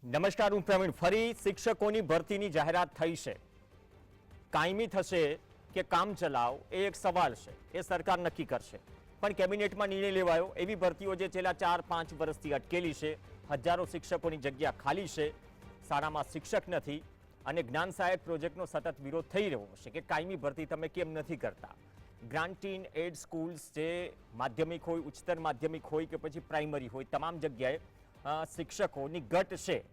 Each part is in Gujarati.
નમસ્કાર, હું પ્રવીણ. ફરી શિક્ષકોની ભરતીની જાહેરાત થઈ છે. કાયમી થશે કે કામ ચલાવ એ એક સવાલ છે, એ સરકાર નક્કી કરશે. પણ કેબિનેટમાં નિર્ણય લેવાયો એવી ભરતીઓ જે છેલ્લા 4-5 વર્ષથી અટકેલી છે. હજારો શિક્ષકોની જગ્યા ખાલી છે, શાળામાં શિક્ષક નથી અને જ્ઞાન સહાયક પ્રોજેક્ટનો સતત વિરોધ થઈ રહ્યો છે કે કાયમી ભરતી તમે કેમ નથી કરતા. ગ્રાન્ટીન એડ સ્કૂલ્સ જે માધ્યમિક હોય, ઉચ્ચતર માધ્યમિક હોય કે પછી પ્રાઇમરી હોય, તમામ જગ્યાએ શિક્ષકોની ઘટ છે.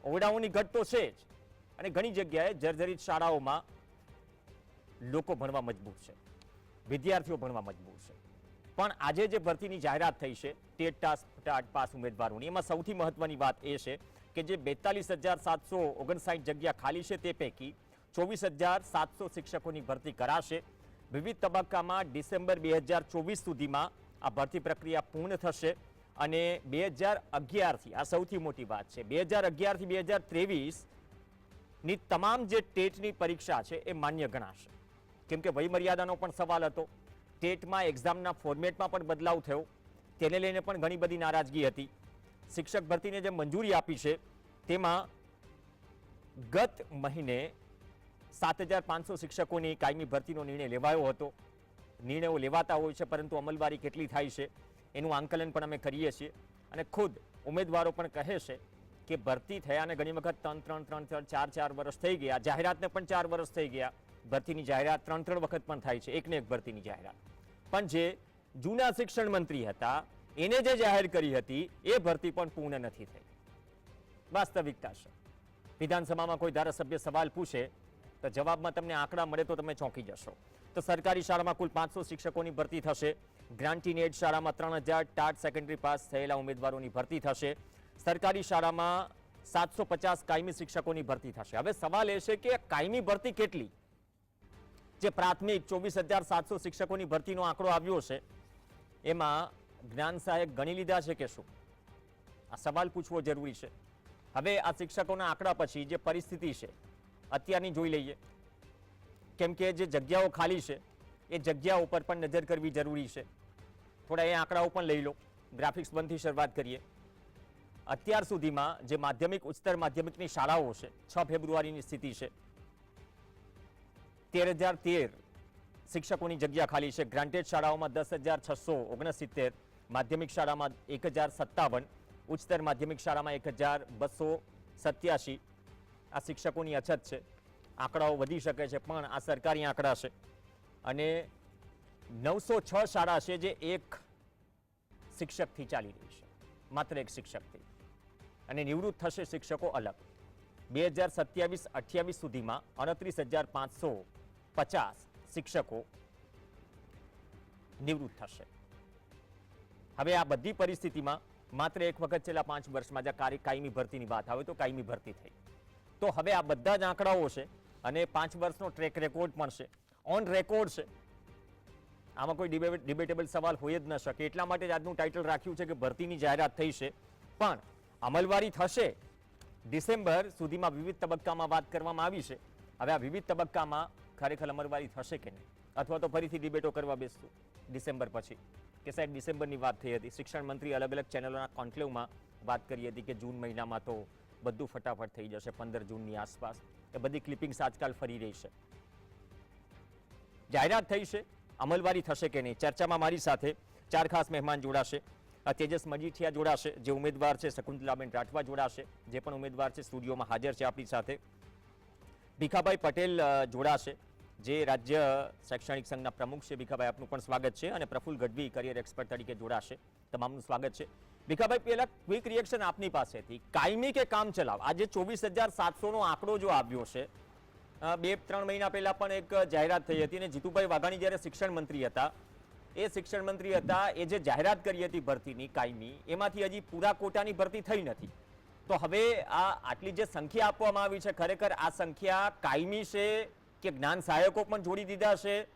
ઓરડાઓની ઘટ તો છે જ, અને ઘણી જગ્યાએ જર્જરિત શાળાઓમાં લોકો ભણવા મજબૂર છે, વિદ્યાર્થીઓ ભણવા મજબૂર છે. પણ આજે જે ભરતીની જાહેરાત થઈ છે ટેટ પાસ ઉમેદવારોની, એમાં સૌથી મહત્વની વાત એ છે કે જે 42,759 જગ્યા ખાલી છે તે પૈકી 24,700 શિક્ષકોની ભરતી કરાશે. વિવિધ તબક્કામાં ડિસેમ્બર 2024 સુધીમાં આ ભરતી પ્રક્રિયા પૂર્ણ થશે અને 2011થી, આ સૌથી મોટી વાત છે, 2011 થી 2023 ની તમામ જે ટેટની પરીક્ષા છે એ માન્ય ગણાશે. કેમ કે વયમર્યાદાનો પણ સવાલ હતો. ટેટમાં એક્ઝામના ફોર્મેટમાં પણ બદલાવ થયો, તેને લઈને પણ ઘણી બધી નારાજગી હતી. શિક્ષક ભરતીને જે મંજૂરી આપી છે તેમાં ગત મહિને 7,500 શિક્ષકોની કાયમી ભરતીનો નિર્ણય લેવાયો હતો. નિર્ણયો લેવાતા હોય છે, પરંતુ અમલવારી કેટલી થાય છે એનું આંકલન પણ અમે કરીએ છીએ. અને ખુદ ઉમેદવારો પણ કહે છે કે ભરતી થયાને ઘણી વખત 3-3, 4-4 વર્ષ થઈ ગયા, જાહેરાતને પણ 4 વર્ષ થઈ ગયા. ભરતીની જાહેરાત 3-3 વખત પણ થાય છે, એકને એક ભરતીની જાહેરાત. પણ જે જૂના શિક્ષણ મંત્રી હતા એને જે જાહેર કરી હતી એ ભરતી પણ પૂર્ણ નથી થઈ. વાસ્તવિકતા છે. વિધાનસભામાં કોઈ ધારાસભ્ય સવાલ પૂછે તો જવાબમાં તમને આંકડા મળે તો તમે ચોંકી જશો. તો સરકારી શાળામાં કુલ 500 શિક્ષકોની ભરતી થશે. ગ્રાન્ટીન એડ શાળામાં 3,000 ટાટ સેકન્ડરી પાસ થયેલા ઉમેદવારોની ભરતી થશે. સરકારી શાળામાં 750 કાયમી શિક્ષકોની ભરતી થશે. હવે સવાલ એ છે કે કાયમી ભરતી કેટલી? જે પ્રાથમિક 24,700 શિક્ષકોની ભરતીનો આંકડો આવ્યો છે એમાં જ્ઞાન સહાયક ગણી લીધા છે કે શું? આ સવાલ પૂછવો જરૂરી છે. હવે આ શિક્ષકોના આંકડા પછી જે પરિસ્થિતિ છે અત્યારની જોઈ લઈએ. કેમ કે જે જગ્યાઓ ખાલી છે એ જગ્યા ઉપર પણ નજર કરવી જરૂરી છે. થોડા એ આંકડાઓ પણ લઈ લો. ગ્રાફિક્સ 1થી શરૂઆત કરીએ. અત્યાર સુધીમાં જે માધ્યમિક, ઉચ્ચતર માધ્યમિકની શાળાઓ છે, 6 ફેબ્રુઆરીની સ્થિતિ છે, 13,013 શિક્ષકોની જગ્યા ખાલી છે. ગ્રાન્ટેડ શાળાઓમાં 10,669, માધ્યમિક શાળામાં 1,057, ઉચ્ચતર માધ્યમિક શાળામાં 1,287 આ શિક્ષકોની અછત છે. આંકડાઓ વધી શકે છે, પણ આ સરકારી આંકડા છે. અને 906 શાળા છે જે એક શિક્ષકથી ચાલી રહી છે, માત્ર એક શિક્ષકથી. અને નિવૃત્ત થશે શિક્ષકો અલગ. 2027-28 સુધીમાં 29,550 શિક્ષકો નિવૃત્ત થશે. હવે આ બધી પરિસ્થિતિમાં માત્ર એક વખત છેલ્લા 5 વર્ષમાં જે કાયમી ભરતીની વાત આવે તો કાયમી ભરતી થઈ. તો હવે આ બધા જ આંકડાઓ છે અને 5 વર્ષનો ટ્રેક રેકોર્ડ પણ છે, ઓન રેકોર્ડ છે. આમાં કોઈ ડિબેટેબલ સવાલ હોય જ ન શકે. એટલા માટે જ આજનું ટાઇટલ રાખ્યું છે કે ભરતીની જાહેરાત થઈ છે, પણ અમલવારી થશે ડિસેમ્બર સુધીમાં. વિવિધ તબક્કામાં વાત કરવામાં આવી છે. હવે આ વિવિધ તબક્કામાં ખરેખર અમલવારી થશે કે નહીં, અથવા તો ફરીથી ડિબેટો કરવા બેસશું ડિસેમ્બર પછી કે સાહેબ ડિસેમ્બરની વાત થઈ હતી. શિક્ષણ મંત્રી અલગ અલગ ચેનલોના કોન્ક્લેવમાં વાત કરી હતી કે જૂન મહિનામાં તો બધું ફટાફટ થઈ જશે, 15 જૂનની આસપાસ. એ બધી ક્લિપિંગ્સ આજકાલ ફરી રહી છે. જાહેરાત થઈ છે, અમલવારી થશે કે નહીં, ચર્ચામાં મારી સાથે 4 ખાસ મહેમાન જોડાશે. તેજસ મજીઠિયા જોડાશે, જે ઉમેદવાર છે. શકુંતલાબેન રાઠવા જોડાશે, જે પણ ઉમેદવાર છે, સ્ટુડિયોમાં હાજર છે આપણી સાથે. ભીખાભાઈ પટેલ જોડાશે, જે રાજ્ય શૈક્ષણિક સંઘના પ્રમુખ છે. ભીખાભાઈ, આપનું પણ સ્વાગત છે. અને પ્રફુલ ગઢવી કરિયર એક્સપર્ટ તરીકે જોડાશે. તમામનું સ્વાગત છે. ભીખાભાઈ, પહેલા ક્વિક રિએક્શન આપની પાસેથી. કાયમી કે કામ ચલાવ, આજે 24,700 નો આંકડો જો આવ્યો છે, 2-3 મહિના પહેલા પણ એક જાહેરાત થઈ હતી અને જીતુભાઈ વાઘાણી જ્યારે શિક્ષણ મંત્રી હતા, એ જે જાહેરાત કરી હતી ભરતીની કાયમી, એમાંથી હજી પૂરા કોટાની ભરતી થઈ નથી. તો હવે આ આટલી જે સંખ્યા આપવામાં આવી છે, ખરેખર આ સંખ્યા કાયમી છે કે જ્ઞાન સહાયકો પણ જોડી દીધા છે?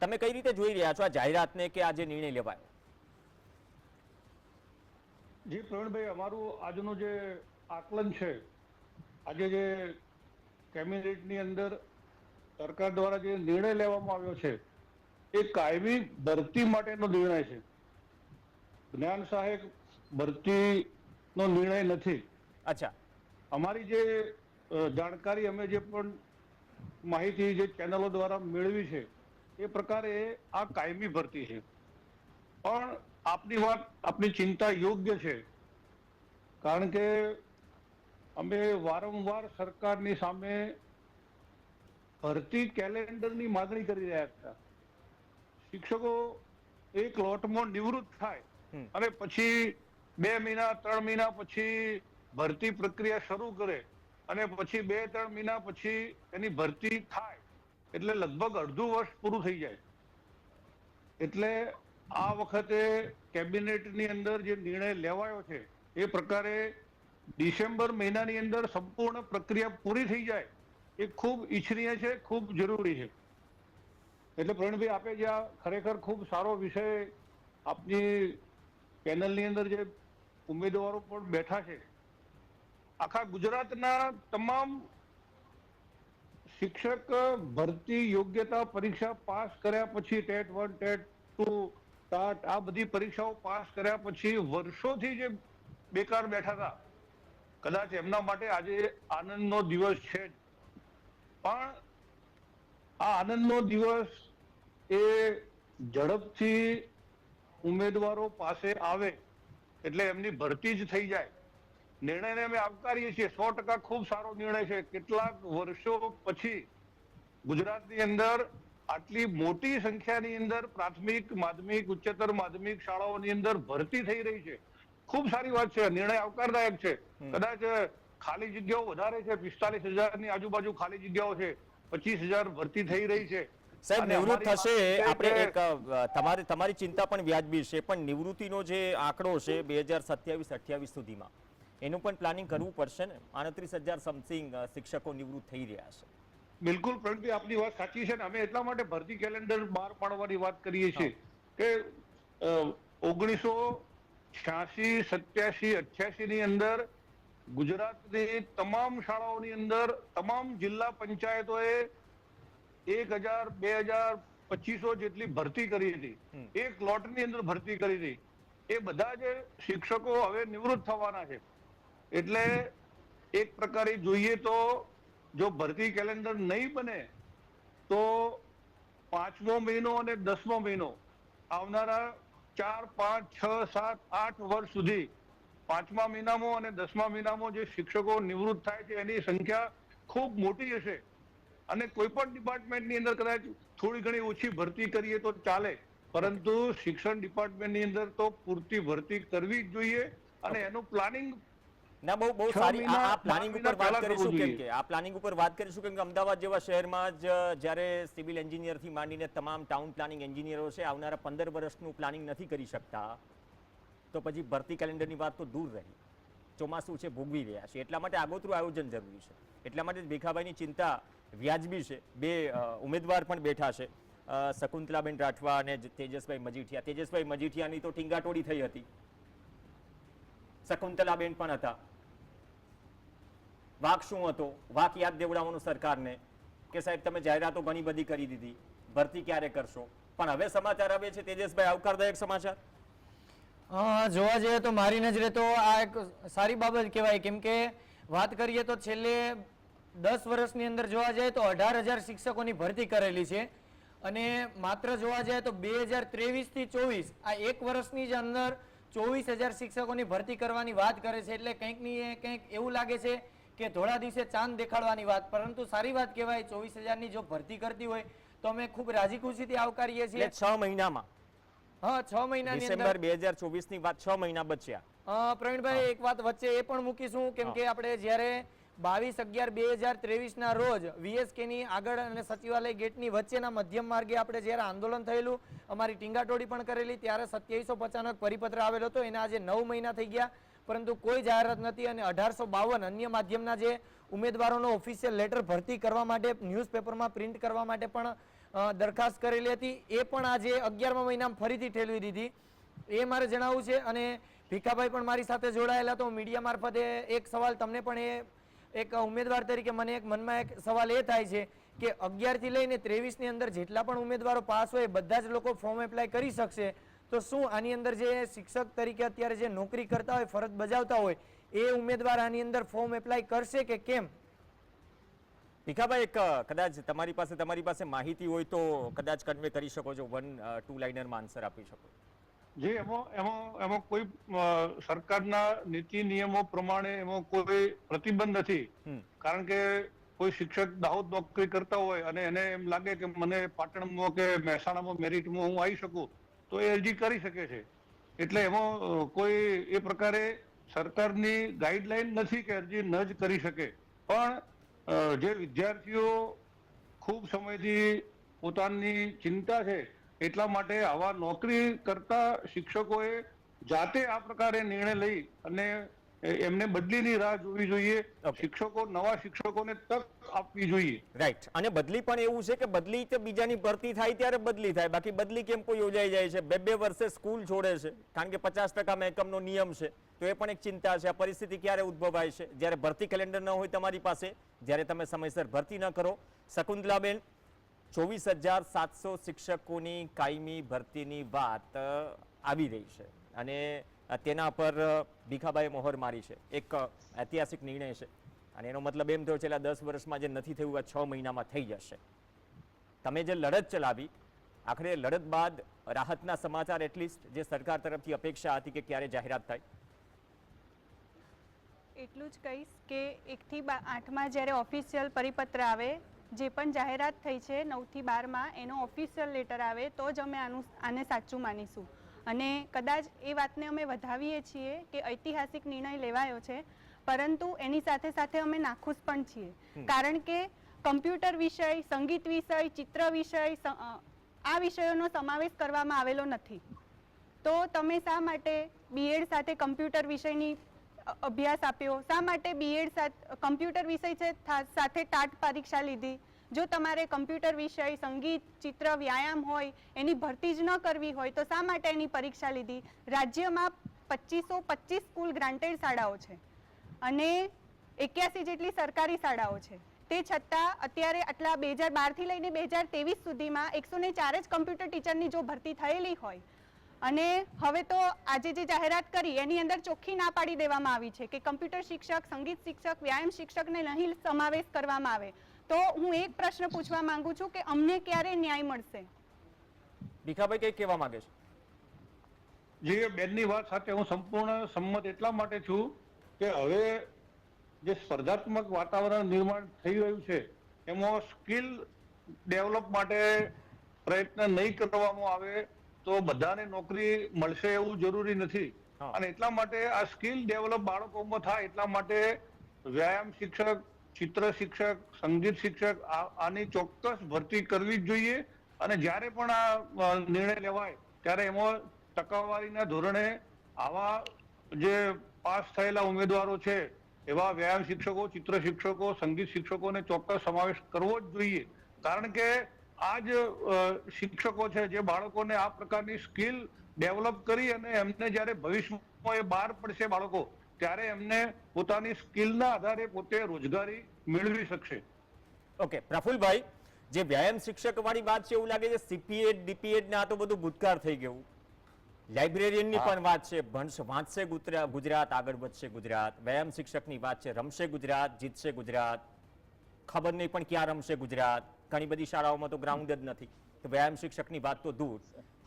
તમે કઈ રીતે જોઈ રહ્યા છો આ જાહેરાતને કે આ જે નિર્ણય લેવાયો? જી પ્રવીણભાઈ, અમારું આજનું જે આકલન છે, આજે જે કેબિનેટની અંદર સરકાર દ્વારા જે નિર્ણય લેવામાં આવ્યો છે એ કાયમી ભરતી માટેનો નિર્ણય છે. જ્ઞાન સહાયક ભરતીનો નિર્ણય નથી. અચ્છા, અમારી જે જાણકારી અમે જે પણ માહિતી જે ચેનલો દ્વારા મેળવી છે એ પ્રકારે આ કાયમી ભરતી છે. પણ આપની ચિંતા યોગ્ય છે, કારણ કે અમે વારંવાર સરકારની સામે ભરતી કેલેન્ડરની માગણી કરી રહ્યા હતા. શિક્ષકો એક લોટમાં નિવૃત્ત થાય અને પછી 2 મહિના 3 મહિના પછી ભરતી પ્રક્રિયા શરૂ કરે અને પછી 2-3 મહિના પછી એની ભરતી થાય એટલે લગભગ અડધું વર્ષ પૂરું થઈ જાય. એટલે આ વખતે કેબિનેટની અંદર જે નિર્ણય લેવાયો છે એ પ્રકારે ડિસેમ્બર મહિનાની અંદર સંપૂર્ણ પ્રક્રિયા પૂરી થઈ જાય એ ખૂબ ઈચ્છનીય છે, ખૂબ જરૂરી છે. એટલે પ્રવીણભાઈ, આપે જે આ ખરેખર ખૂબ સારો વિષય આપની પેનલની અંદર જે ઉમેદવારો પણ બેઠા છે, આખા ગુજરાતના તમામ શિક્ષક ભરતી યોગ્યતા પરીક્ષા પાસ કર્યા પછી ટેટ 1, ટેટ 2, ટાટ આ બધી પરીક્ષાઓ પાસ કર્યા પછી વર્ષોથી જે બેકાર બેઠા હતા, કદાચ એમના માટે આજે આનંદનો દિવસ છે જ. પણ આ આનંદનો દિવસ એ ઝડપથી ઉમેદવારો પાસે આવે એટલે એમની ભરતી જ થઈ જાય. નિર્ણયને અમે આવકારીએ છીએ, 100% ખૂબ સારો નિર્ણય છે. કેટલાક વર્ષો પછી ગુજરાતની અંદર આટલી મોટી સંખ્યાની અંદર પ્રાથમિક, માધ્યમિક, ઉચ્ચતર માધ્યમિક શાળાઓની અંદર ભરતી થઈ રહી છે. ખૂબ સારી વાત છે, નિર્ણય આવકારદાયક છે. કદાચ ખાલી જગ્યાઓ વધારે છે, 45,000ની આજુબાજુ ખાલી જગ્યાઓ છે, 25,000 ભરતી થઈ રહી છે. સાહેબ, નિવૃત્ત થશે, આપણે એક તમારી ચિંતા પણ વ્યાજબી છે, પણ નિવૃત્તિનો જે આંકડો છે 2027-28 સુધીમાં એનું પણ પ્લાનિંગ કરવું પડશે ને. 29,000 સમથિંગ શિક્ષકો નિવૃત્ત થઈ રહ્યા છે. બિલકુલ પ્રવીણભાઈ, આપની વાત સાચી છે ને અમે એટલા માટે ભરતી કેલેન્ડર બહાર પાડવાની વાત કરીએ છીએ કે 1986, 87, 88 ની અંદર ગુજરાતની તમામ શાળાઓની અંદર તમામ જિલ્લા પંચાયતોએ 1,000, 2,000, 2,500 જેટલી ભરતી કરી હતી. એક લોટની અંદર ભરતી કરી હતી. એ બધા જે શિક્ષકો હવે નિવૃત્ત થવાના છે. એટલે એક પ્રકારે જોઈએ તો જો ભરતી કેલેન્ડર નહીં બને તો 5મો મહિનો અને 10મો મહિનો આવનારા 4, 5, 6, 7, 8 વર્ષ સુધી 5મા મહિનામાં અને 10મા મહિનામાં જે શિક્ષકો નિવૃત્ત થાય છે એની સંખ્યા ખૂબ મોટી હશે. અને કોઈ પણ ડિપાર્ટમેન્ટની અંદર કદાચ થોડી ઘણી ઓછી ભરતી કરીએ તો ચાલે, પરંતુ શિક્ષણ ડિપાર્ટમેન્ટની અંદર તો પૂરતી ભરતી કરવી જ જોઈએ અને એનું પ્લાનિંગ ના, બહુ સારી આ પ્લાનિંગ ઉપર વાત કરીશું. કેમ કે આ પ્લાનિંગ ઉપર વાત કરીશું કેમ કે અમદાવાદ જેવા શહેરમાં જ જ્યારે સિવિલ એન્જિનિયરથી માંડીને તમામ ટાઉન પ્લાનિંગ એન્જિનિયરો છે આવનારા 15 વર્ષનું પ્લાનિંગ નથી કરી શકતા, તો પછી ભરતી કેલેન્ડરની વાત તો દૂર રહી. ચોમાસું છે, ભોગવી રહ્યા છે, એટલા માટે આગોતરું આયોજન જરૂરી છે. એટલા માટે ભીખાભાઈની ચિંતા વ્યાજબી છે. 2 ઉમેદવાર પણ બેઠા છે, શકુંતલાબેન રાઠવા અને તેજસભાઈ મજીઠિયા. તેજસભાઈ મજીઠિયાની તો ટીંગાટોળી થઈ હતી, શકુંતલાબેન પણ હતા. વાક શું હતો? વાક યાદ દેવડાવવાનું સરકારને કે સાહેબ તમે જાહેરાતો ઘણી બધી કરી દીધી, ભરતી ક્યારે કરશો? પણ હવે સમાચાર આવે છે તેજસભાઈ, આવકારદાયક સમાચાર. જોવા જઈએ તો મારી નજરે તો આ એક સારી બાબત કહેવાય, કેમ કે વાત કરીએ તો છેલ્લે 10 વર્ષની અંદર જોવા જાય તો 18,000 શિક્ષકોની ભરતી કરેલી છે અને માત્ર જોવા જાય તો 2023 થી 24 આ એક વર્ષની જ અંદર 24,000 શિક્ષકોની ભરતી કરવાની વાત કરે છે. એટલે કંઈક એવું લાગે છે કે થોડા દિવસે ચાંદ દેખાડવાની વાત, પરંતુ સારી વાત કહેવાય. 24,000ની જો ભરતી કરતી હોય તો અમે ખૂબ રાજી ખુશીથી આવકારીએ છીએ. 6 મહિનામાં, હા, 6 મહિનાની ડિસેમ્બર 2024 ની વાત, 6 મહિના બચ્યા. પ્રવીણભાઈ, એક વાત વચ્ચે એ પણ મૂકીશું, કેમ કે આપણે જ્યારે 22/11/2023 ના રોજ VSK ની આગળ અને સચિવાલય ગેટની વચ્ચેના મધ્યમ માર્ગે આપણે જ્યારે આંદોલન થયેલું, અમારી ટીંગાટોળી પણ કરેલી, ત્યારે 2755 પરિપત્ર આવેલો હતો. એના આજે 9 મહિના થઈ ગયા, પરંતુ કોઈ જાહેરાત નથી. અને 1852 અન્ય માધ્યમના જે ઉમેદવારોનો ઓફિશિયલ લેટર ભરતી કરવા માટે ન્યૂઝપેપરમાં પ્રિન્ટ કરવા માટે પણ દરખાસ્ત કરેલી હતી, એ પણ આજે 11મા મહિનામાં ફરીથી ઠેલવી દીધી. એ મારે જણાવવું છે. અને ભીખાભાઈ પણ મારી સાથે જોડાયેલા, તો મીડિયા મારફતે એક સવાલ તમને પણ એક ઉમેદવાર તરીકે મને એક મનમાં એક સવાલ એ થાય છે કે 11 થી લઈને 23 ની અંદર જેટલા પણ ઉમેદવારો પાસ હોય બધા જ લોકો ફોર્મ એપ્લાય કરી શકશે, તો શું આની અંદર જે શિક્ષક તરીકે અત્યારે જે નોકરી કરતા હોય, ફરજ બજાવતા હોય, એ ઉમેદવાર આની અંદર ફોર્મ એપ્લાય કરશે કે કેમ? ભીખાભાઈ, એક કદાચ તમારી પાસે માહિતી હોય તો કદાચ કન્વે કરી શકો છો, 1-2 લાઇનરમાં આન્સર આપી શકો. જે એમાં કોઈ સરકારના નીતિ નિયમો પ્રમાણે એમાં કોઈ પ્રતિબંધ નથી. કારણ કે કોઈ શિક્ષક દાહોદ નોકરી કરતા હોય અને એને એમ લાગે કે મને પાટણમાં કે મહેસાણામાં મેરિટમાં હું આવી શકું તો એ અરજી કરી શકે છે. એટલે એમાં કોઈ એ પ્રકારે સરકારની ગાઈડલાઈન નથી કે અરજી ન જ કરી શકે. પણ જે વિદ્યાર્થીઓ ખૂબ સમયથી પોતાની ચિંતા છે એટલા માટે આવા નોકરી કરતા શિક્ષકોએ જાતે આ પ્રકારે નિર્ણય લઈ અને એમને બદલીની રાહ જોવી જોઈએ. નવા શિક્ષકોને તક આપવી જોઈએ. રાઈટ. અને બદલી પણ એવું છે કે બદલી તો બીજાની ભરતી થાય ત્યારે બદલી થાય, બાકી બદલી કેમ કોઈ યોજાઈ જાય છે? 2-2 વર્ષે સ્કૂલ છોડે છે કારણ કે 50% મહેકમનો નિયમ છે. તો એ પણ એક ચિંતા છે. આ પરિસ્થિતિ ક્યારે ઉદ્ભવાય છે? જ્યારે ભરતી કેલેન્ડર ન હોય તમારી પાસે, જ્યારે તમે સમયસર ભરતી ન કરો. શકુંતલાબેન, 24,700 શિક્ષકોની કાયમી ભરતીની વાત આવી રહી છે અને તેના પર ભીખાભાઈએ મોહર મારી છે. એક ઐતિહાસિક નિર્ણય છે અને એનો મતલબ એમ થયો છેલ્લા 10 વર્ષમાં જે નથી થયું આ 6 મહિનામાં થઈ જશે. તમે જે લડત ચલાવી, આખરે લડત બાદ રાહતના સમાચાર એટલીસ્ટ જે સરકાર તરફથી અપેક્ષા હતી કે ક્યારે જાહેરાત થાય? એટલું જ કહીશ કે 1 થી 8માં જ્યારે ઓફિશિયલ પરિપત્ર આવે, જે પણ જાહેરાત થઈ છે 9 થી 12માં એનો ઓફિશિયલ લેટર આવે તો જ અમે આને સાચું માનીશું. અને કદાચ એ વાતને અમે વધાવીએ છીએ કે ઐતિહાસિક નિર્ણય લેવાયો છે, પરંતુ એની સાથે સાથે અમે નાખુશ પણ છીએ. કારણ કે કમ્પ્યુટર વિષય, સંગીત વિષય, ચિત્ર વિષય, આ વિષયોનો સમાવેશ કરવામાં આવેલો નથી. તો તમે શા માટે બીએડ સાથે કમ્પ્યુટર વિષયની અભ્યાસ આપ્યો? શા માટે બીએડ સાથે કમ્પ્યુટર વિષય છે સાથે ટાટ પરીક્ષા લીધી? જો તમારે કમ્પ્યુટર વિષય, સંગીત, ચિત્ર, વ્યાયામ હોય એની ભરતી જ ન કરવી હોય તો શા માટે એની પરીક્ષા લીધી? રાજ્યમાં 2525 સ્કૂલ ગ્રાન્ટેડ શાળાઓ છે અને 81 જેટલી સરકારી શાળાઓ છે. તે છતાં અત્યારે આટલા 2012થી લઈને 2023 સુધીમાં 104 જ કમ્પ્યુટર ટીચરની જો ભરતી થયેલી હોય અને હવે તો આજે જે જાહેરાત કરી એની અંદર ચોખ્ખી ના પાડી દેવામાં આવી છે કે કમ્પ્યુટર શિક્ષક, સંગીત શિક્ષક, વ્યાયામ શિક્ષકને નહીં સમાવેશ કરવામાં આવે. તો હું એક પ્રશ્ન પૂછવા માંગુ છું કે અમને ક્યારે ન્યાય મળશે? ભીખાભાઈ કંઈ કહેવા માંગે છે? જે બેનની વાત સાથે હું સંપૂર્ણ સંમત એટલા માટે છું કે હવે જે સ્પર્ધાત્મક વાતાવરણ નિર્માણ થઈ રહ્યું છે એમાં સ્કિલ ડેવલપ માટે પ્રયત્ન નહીં કરવામાં આવે તો બધાને નોકરી મળશે એવું જરૂરી નથી. અને એટલા માટે આ સ્કિલ ડેવલપ બાળકોમાં થાય એટલા માટે વ્યાયામ શિક્ષક, ચિત્ર શિક્ષક, સંગીત શિક્ષક આની ચોક્કસ ભરતી કરવી જ જોઈએ. અને જ્યારે પણ આ નિર્ણય લેવાય ત્યારે એમાં ટકાવારીના ધોરણે આવા જે પાસ થયેલા ઉમેદવારો છે એવા વ્યાયામ શિક્ષકો, ચિત્ર શિક્ષકો, સંગીત શિક્ષકોને ચોક્કસ સમાવેશ કરવો જ જોઈએ. કારણ કે આ જ શિક્ષકો છે જે બાળકોને આ પ્રકારની સ્કિલ ડેવલપ કરી અને એમને જ્યારે ભવિષ્યમાં એ બહાર પડશે બાળકો ત્યારે એમને પોતાની સ્કિલના આધારે પોતે રોજગારી મેળવી શકશે. ઓકે પ્રફુલભાઈ, જે વ્યાયામ શિક્ષક વાળી વાત છે એવું લાગે છે સીપીએડ, ડીપીએડ ને આ તો બધું ભૂતકાળ થઈ ગયું. લાઇબ્રેરિયનની પણ વાત છે, વાંચશે ગુજરાત, આગળ વધશે ગુજરાત. વ્યાયામ શિક્ષકની વાત છે, રમશે ગુજરાત, જીતશે ગુજરાત. ખબર નહીં પણ ક્યાં રમશે ગુજરાત. ઘણી બધી શાળાઓમાં તો ગ્રાઉન્ડ જ નથી. તો વ્યાયામ શિક્ષકની વાત તો દૂર.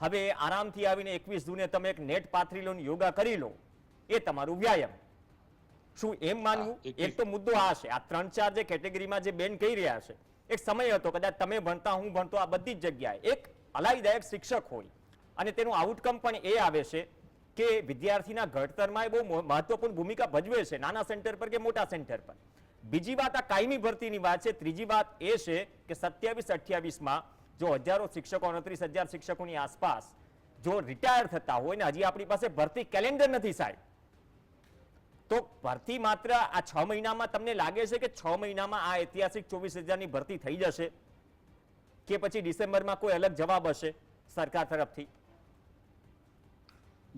હવે આરામથી આવીને 21 જૂને તમે એક નેટ પાથરી લો, યોગા કરી લો, એ તમારું વ્યાયામ. શું એમ માનવું? એક તો મુદ્દો આ છે. આ 3-4 જે કેટેગરીમાં જે બેન કહી રહ્યા છે, એક સમય હતો કદાચ તમે ભણતા, હું ભણતો, આ બધી જ જગ્યાએ એક અલાયદાયક શિક્ષક હોય અને તેનું આઉટકમ પણ એ આવે છે કે વિદ્યાર્થીના ઘડતરમાં એ બહુ મહત્વપૂર્ણ ભૂમિકા ભજવે છે, નાના સેન્ટર પર કે મોટા સેન્ટર પર. બીજી વાત આ કાયમી ભરતીની વાત છે. ત્રીજી વાત એ છે કે 27-28માં જો હજારો શિક્ષકો, 29,000 શિક્ષકોની આસપાસ જો રિટાયર થતા હોય ને હજી આપણી પાસે ભરતી કેલેન્ડર નથી સાહેબ, તો ભરતી માત્ર આ 6 મહિનામાં તમને લાગે છે કે 6 મહિનામાં આ ઐતિહાસિક 24,000ની ભરતી થઈ જશે કે પછી ડિસેમ્બરમાં કોઈ અલગ જવાબ હશે સરકાર તરફથી?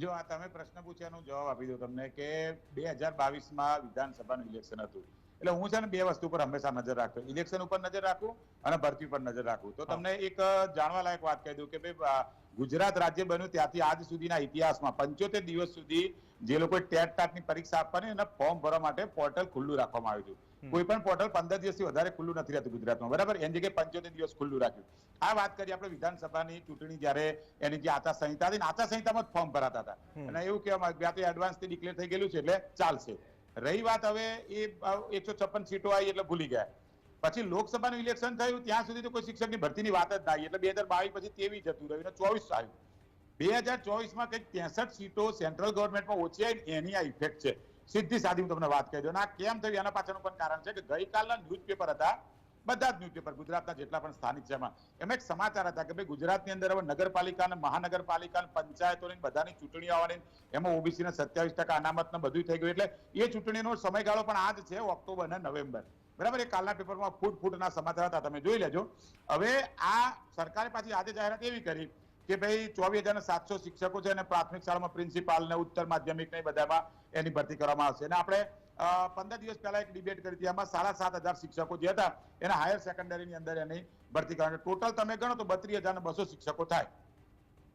જો આ તમે પ્રશ્ન પૂછ્યાનો જવાબ આપી દઉં તમને કે 2022માં વિધાનસભાનું ઇલેક્શન હતું એટલે હું છે ને બે વસ્તુ પર હંમેશા નજર રાખતો, ઇલેક્શન ઉપર નજર રાખું અને ભરતી પર નજર રાખું. તો તમને એક જાણવા લાયક વાત કહી દઉં કે ભાઈ ગુજરાત રાજ્ય બન્યું ત્યાંથી આજ સુધીના ઇતિહાસમાં 75 દિવસ સુધી જે લોકો ટેટ ટાટની પરીક્ષા આપવાની એના ફોર્મ ભરવા માટે પોર્ટલ ખુલ્લું રાખવામાં આવ્યું હતું. કોઈ પણ પોર્ટલ 15 દિવસથી વધારે ખુલ્લું નથી રહેતું ગુજરાતમાં, બરાબર. એની જગ્યાએ 75 દિવસ ખુલ્લું રાખ્યું. આ વાત કરીએ આપણે વિધાનસભાની ચૂંટણી જ્યારે એની જે આચારસંહિતા હતી ને, આચારસંહિતામાં જ ફોર્મ ભરાતા હતા અને એવું કહેવામાં આવ્યું કે આ તો એડવાન્સથી ડિક્લેર થઈ ગયેલું છે એટલે ચાલશે. રહી વાત હવે એ 156 સીટો આવી એટલે ભૂલી ગયા. પછી લોકસભાનું ઇલેક્શન થયું ત્યાં સુધી તો કોઈ શિક્ષકની ભરતીની વાત જ ના આવી. એટલે 2022 પછી 23 જતું રહ્યું ને 24 આવ્યું. 2024માં કંઈક 63 સીટો સેન્ટ્રલ ગવર્મેન્ટમાં ઓછી આવી, એની આ ઇફેક્ટ છે. સીધી સાદી હું તમને વાત કહી દઉં. આ કેમ થયું એના પાછળનું પણ કારણ છે કે ગઈકાલના ન્યૂઝપેપર હતા, બધા જ ન્યૂઝપેપર ગુજરાતના જેટલા પણ સ્થાનિક છે એમાં એક સમાચાર હતા કે ભાઈ ગુજરાતની અંદર હવે નગરપાલિકા અને મહાનગરપાલિકા અને પંચાયતોની બધાની ચૂંટણીઓ આવવાની, એમાં ઓબીસી ને 27% અનામત ને બધું થઈ ગયું. એટલે એ ચૂંટણીનો સમયગાળો પણ આ જ છે, ઓક્ટોબર અને નવેમ્બર, બરાબર. એ કાલના પેપરમાં ફૂટના સમાચાર હતા, તમે જોઈ લેજો. હવે આ સરકારે પાછી આજે જાહેરાત એવી કરી કે ભાઈ 24,700 શિક્ષકો છે અને પ્રાથમિક શાળામાં પ્રિન્સિપાલ ને ઉત્તર માધ્યમિક ને બધામાં એની ભરતી કરવામાં આવશે. અને આપણે 15 દિવસ પહેલા એક ડિબેટ કરી હતી, એમાં 7,500 શિક્ષકો જે હતા એના હાયર સેકન્ડરીની અંદર એની ભરતી કરવાની. ટોટલ તમે ગણો તો 32,200 શિક્ષકો થાય.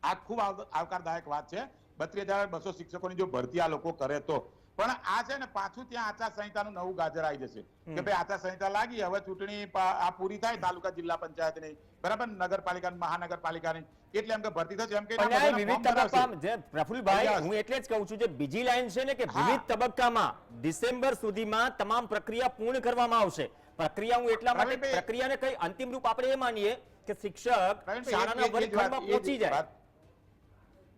આ ખૂબ આવકારદાયક વાત છે. 32,200 શિક્ષકોની જો ભરતી આ લોકો કરે તો. પણ આ છે ને પાછું ત્યાં આચારસંહિતાનું નવું ગાજર આવી જશે કે ભાઈ આચારસંહિતા લાગી, હવે ચૂંટણી આ પૂરી થાય તાલુકા જિલ્લા પંચાયતની, બરાબર, નગરપાલિકા મહાનગરપાલિકાની, એટલે એમ કે ભરતી થશે. એમ કે વિવિધ તબક્કામાં જે પ્રફુલભાઈ, હું એટલે જ કહું છું, જે બીજી લાઈન છે ને કે વિવિધ તબક્કામાં ડિસેમ્બર સુધીમાં તમામ પ્રક્રિયા પૂર્ણ કરવામાં આવશે. પ્રક્રિયા હું એટલા માટે પ્રક્રિયાને કઈ અંતિમ રૂપ આપણે એ માનીએ કે શિક્ષક શાળાના વર્ગખંડમાં પહોંચી જાય.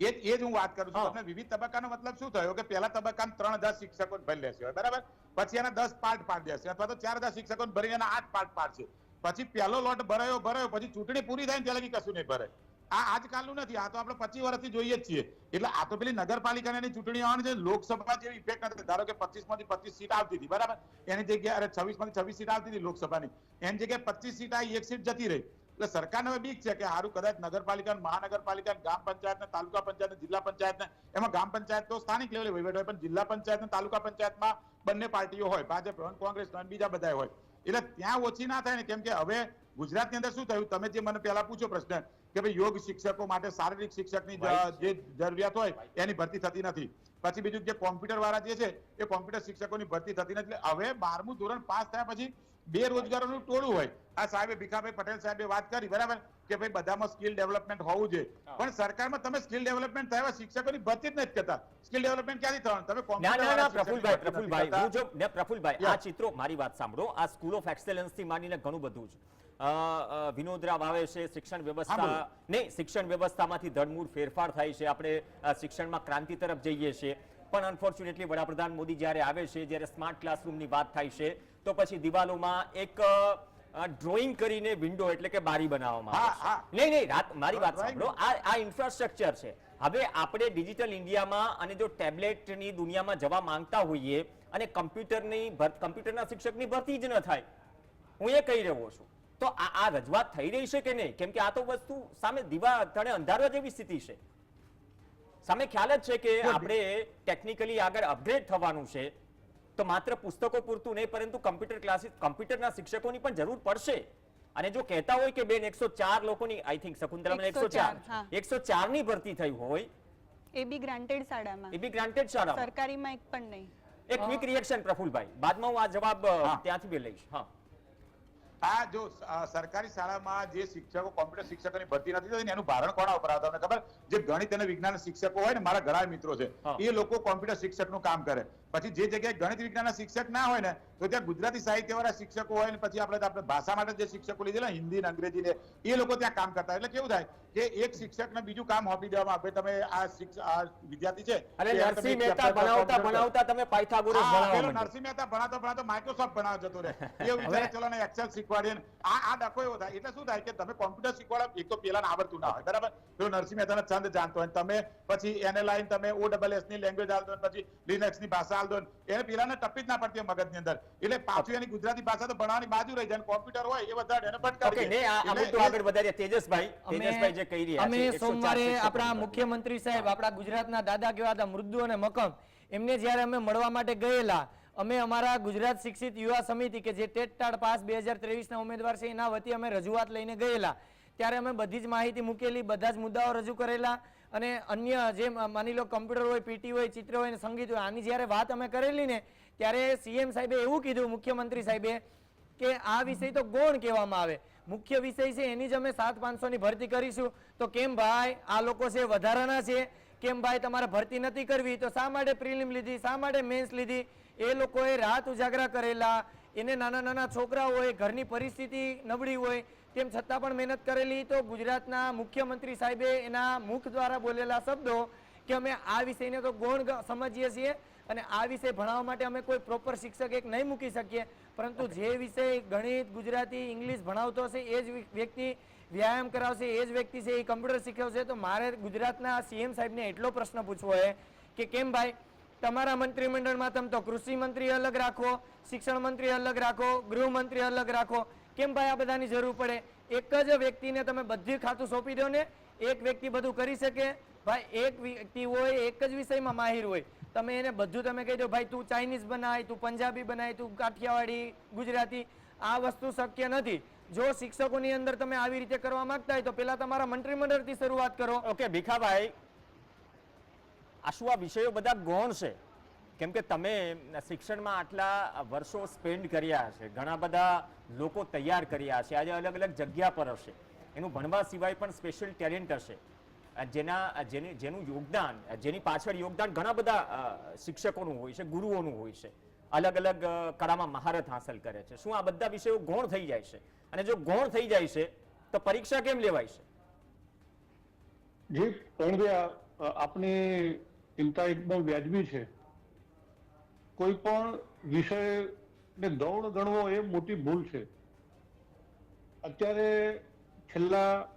એ જ હું વાત કરું છું. તમને વિવિધ તબક્કાનો મતલબ શું થયો કે પહેલા તબક્કામાં 3,000 શિક્ષકો ભરી લેશે, બરાબર. પછી એના 10 પાર્ટ પાડી દેશે, અથવા તો 4,000 શિક્ષકો ભરીને એના 8 પાર્ટ પાડશે. પછી પહેલો લોટ ભરાયો પછી ચૂંટણી પૂરી થાય ત્યાં લગી કશું નહીં ભરે. આ આજકાલનું નથી, આ તો આપણે 25 વર્ષથી જોઈએ જ છીએ. એટલે આ તો પેલી નગરપાલિકાની ચૂંટણી આવવાની છે, લોકસભા જેવી ઇફેક્ટ નથી. ધારો કે 25 માંથી 25 સીટ આવતી હતી, બરાબર, એની જગ્યાએ 26 માંથી 26 સીટ આવતી હતી લોકસભાની, એની જગ્યાએ 25 સીટ આવી, 1 સીટ જતી રહી. એટલે સરકારને હવે બીક છે કે સારું કદાચ નગરપાલિકા, મહાનગરપાલિકા, ગ્રામ પંચાયત, તાલુકા પંચાયત, જિલ્લા પંચાયત, એમાં ગ્રામ પંચાયત તો સ્થાનિક લેવલે વહીવટ હોય, પણ જિલ્લા પંચાયત અને તાલુકા પંચાયતમાં બંને પાર્ટીઓ હોય, ભાજપ હોય, કોંગ્રેસ હોય, બીજા બધા હોય. એટલે ત્યાં ઓછી ના થાય ને, કેમ કે હવે ગુજરાતની અંદર શું થયું, તમે જે મને પહેલા પૂછો પ્રશ્ન કે ભાઈ યોગ શિક્ષકો માટે શારીરિક શિક્ષકની જે જરૂરિયાત હોય એની ભરતી થતી નથી. પછી બીજું જે કોમ્પ્યુટર વાળા જે છે એ કોમ્પ્યુટર શિક્ષકોની ભરતી થતી નથી. હવે 12મું ધોરણ પાસ થયા પછી બેરોજગારોનું ટોળું હોય. આ સાહેબે ભીખાભાઈ પટેલ સાહેબે વાત કરી, બરાબર, કે ભાઈ બધામાં સ્કિલ ડેવલપમેન્ટ હોવું જોઈએ, પણ સરકારમાં તમે સ્કિલ ડેવલપમેન્ટ થયા શિક્ષકોની ભરતી જ નથી કરતા. સ્કિલ ડેવલપમેન્ટ ક્યાંથી થવાનું? તમે પ્રફુલભાઈ આ ચિત્રો, મારી વાત સાંભળો, આ સ્કૂલ ઓફ એક્સેલન્સ થી માંડીને ઘણું બધું છે. વિનોદરાવ આવે છે, શિક્ષણ વ્યવસ્થા નહીં, શિક્ષણ વ્યવસ્થામાંથી ધડમૂળ ફેરફાર થાય છે, આપણે શિક્ષણમાં ક્રાંતિ તરફ જઈએ છીએ. પણ અનફોર્ચ્યુનેટલી વડાપ્રધાન મોદી જ્યારે આવે છે, જ્યારે સ્માર્ટ ક્લાસરૂમની વાત થાય છે, તો પછી દિવાલોમાં એક ડ્રોઈંગ કરીને વિન્ડો એટલે કે બારી બનાવવામાં આવે છે. નહીં, મારી વાત સાંભળો, આ ઇન્ફ્રાસ્ટ્રક્ચર છે. હવે આપણે ડિજિટલ ઇન્ડિયામાં અને જો ટેબ્લેટની દુનિયામાં જવા માંગતા હોઈએ અને કમ્પ્યુટરના શિક્ષકની ભરતી જ ન થાય, હું એ કહી રહ્યો છું, તો આ રજૂઆત થઈ રહી છે કે નહીં? કેમ કે આ તો વસ્તુ સામે દીવા તળે અંધારા જેવી સ્થિતિ છે. સામે ખ્યાલ જ છે કે આપણે ટેકનિકલી આગળ અપગ્રેડ થવાનું છે, તો માત્ર પુસ્તકો પૂરતું નહીં, પરંતુ કમ્પ્યુટર ક્લાસીસ, કમ્પ્યુટરના શિક્ષકોની પણ જરૂર પડશે. અને જો કહેતા હોય કે બેન 104 લોકોની, આઈ થિંક શકુંતલામાં 104 ની ભરતી થઈ હોય, એ બી ગ્રાન્ટેડ શાળામાં, સરકારીમાં એક પણ નહીં. એક ક્વિક રિએક્શન પ્રફુલભાઈ, બાદમાં હું આ જવાબ ત્યાંથી લઈશ. હા, આ જો સરકારી શાળામાં જે શિક્ષકો કોમ્પ્યુટર શિક્ષકોની ભરતી નથી થતી એનું ભારણ કોના ઉપર આવતા તમને ખબર? જે ગણિત અને વિજ્ઞાન શિક્ષકો હોય ને, મારા ઘણા મિત્રો છે, એ લોકો કોમ્પ્યુટર શિક્ષકનું કામ કરે. પછી જે જગ્યાએ ગણિત વિજ્ઞાનના શિક્ષક ના હોય ને, તો ત્યાં ગુજરાતી સાહિત્ય વાળા શિક્ષકો હોય ને, પછી આપણે ભાષા માટે જે શિક્ષકો લીધેલા હિન્દી ને અંગ્રેજી ને, એ લોકો ત્યાં કામ કરતા. એટલે કેવું થાય કે એક શિક્ષકને બીજું કામ સોંપી દેવામાં આવે, તમે આ વિદ્યાર્થી છે, નરસિંહ મહેતા ભણાવતા તમે પાયથાગોરસ ભણાવો, નરસિંહ મહેતા ભણાવતો માઇક્રોસોફ્ટ ભણાવવા જતો રહે, એ વિચારે ચલો ને એક્સેલ શીખવાડીએ. આ ડખો એવો થાય. એટલે શું થાય કે તમે કોમ્પ્યુટર શીખવાડો, એક તો પેલા આવડતું ના હોય, બરાબર, તો નરસિંહ મહેતાના છંદ જાણતો હોય, તમે પછી એને લાઈન તમે OSS ની લેંગ્વેજ આલદો, પછી લિનક્સ ની ભાષા આલદો, એને પેલાને ટપી જ ના પડતી મગજની અંદર. એટલે પાછું એની ગુજરાતી ભાષા તો ભણવાની બાજુ રહી જાય, કોમ્પ્યુટર હોય એ વધારે એને ભટકાવી દે. આ મુદ્દો આગળ વધારીએ. તેજસભાઈ જે કહી રહ્યા અમે સોમવારે આપણા મુખ્યમંત્રી સાહેબ, આપણા ગુજરાતના દાદા કહેવાતા મૃદુ અને મક્કમ, એમને જ્યારે અમે મળવા માટે ગયેલા, અમે અમારા ગુજરાત શિક્ષિત યુવા સમિતિ કે જે ટેટ ટાટ પાસ 2023 ના ઉમેદવાર છે એના વતી અમે રજૂઆત લઈને ગયેલા. ત્યારે અમે બધી જ માહિતી મૂકેલી, બધા જ મુદ્દાઓ રજૂ કરેલા અને અન્ય જે માની લો કમ્પ્યુટર હોય, પીટી હોય, ચિત્ર હોય, સંગીત હોય, આની જ્યારે વાત અમે કરેલી ને ત્યારે સીએમ સાહેબે એવું કીધું, મુખ્યમંત્રી સાહેબે, કે આ વિષય તો ગૌણ કહેવામાં આવે, મુખ્ય વિષય છે એની જ અમે 7,500 ની ભરતી કરીશું. તો કેમ ભાઈ આ લોકો છે વધારાના છે, કેમ ભાઈ તમારે ભરતી નથી કરવી, તો શા માટે પ્રિલિમ લીધી, શા માટે મેન્સ લીધી? એ લોકોએ રાત ઉજાગરા કરેલા, એને નાના નાના છોકરા હોય, ઘરની પરિસ્થિતિ નબળી હોય, તેમ છતાં પણ મહેનત કરેલી. તો ગુજરાતના મુખ્યમંત્રી સાહેબે એના મુખ દ્વારા બોલેલા શબ્દો કે અમે આ વિષયને તો ગૌણ સમજીએ છીએ અને આ વિષય ભણાવવા માટે અમે કોઈ પ્રોપર શિક્ષક એક નહીં મૂકી શકીએ, પરંતુ જે વિષય ગણિત, ગુજરાતી, ઇંગ્લિશ ભણાવતો હશે એ જ વ્યક્તિ વ્યાયામ કરાવશે, એ જ વ્યક્તિ છે એ કમ્પ્યુટર શીખવશે. તો મારે ગુજરાતના સીએમ સાહેબને એટલો પ્રશ્ન પૂછવો છે કે કેમ ભાઈ તમારા મંત્રીમંડળમાં તમે તો કૃષિ મંત્રી અલગ રાખો, શિક્ષણ મંત્રી અલગ રાખો, ગૃહમંત્રી અલગ રાખો, કેમ ભાઈ આ બધાની જરૂર પડે? એક જ વ્યક્તિને તમે બધી ખાતું સોંપી દો ને, એક વ્યક્તિ બધું કરી શકે? ભાઈ એક વ્યક્તિ હોય, એક જ વિષયમાં માહિર હોય, તમે એને બધું તમે કહી દો ભાઈ તું ચાઇનીઝ બનાય, તું પંજાબી બનાય, તું કાઠિયાવાડી, ગુજરાતી, આ વસ્તુ શક્ય નથી. જો શિક્ષકોની અંદર તમે આવી રીતે કરવા માંગતા હોય તો પેલા તમારા મંત્રીમંડળથી શરૂઆત કરો. ઓકે ભીખાભાઈ, આ શું આ વિષયો બધા ગૌણ છે? કેમ કે તમે શિક્ષણમાં આટલા વર્ષો સ્પેન્ડ કર્યા હશે, ઘણા બધા લોકો તૈયાર કર્યા હશે, આજે અલગ અલગ જગ્યા પર હશે, એનું ભણવા સિવાય પણ સ્પેશિયલ ટેલેન્ટ હશે, જેનું યોગદાન, જેની પાછળ યોગદાન ઘણા બધા શિક્ષકોનું હોય છે, ગુરુઓનું હોય છે, અલગ અલગ કળામાં મહારત હાંસલ કરે છે. શું આ બધા વિષયો ગૌણ થઈ જાય છે? અને જો ગૌણ થઈ જાય છે તો પરીક્ષા કેમ લેવાય છે? જી પ્રવીણભાઈ, આપની ચિંતા એકદમ વ્યાજબી છે. કોઈ પણ વિષયને ગૌણ ગણવો એ મોટી ભૂલ છે. અત્યારે છેલ્લા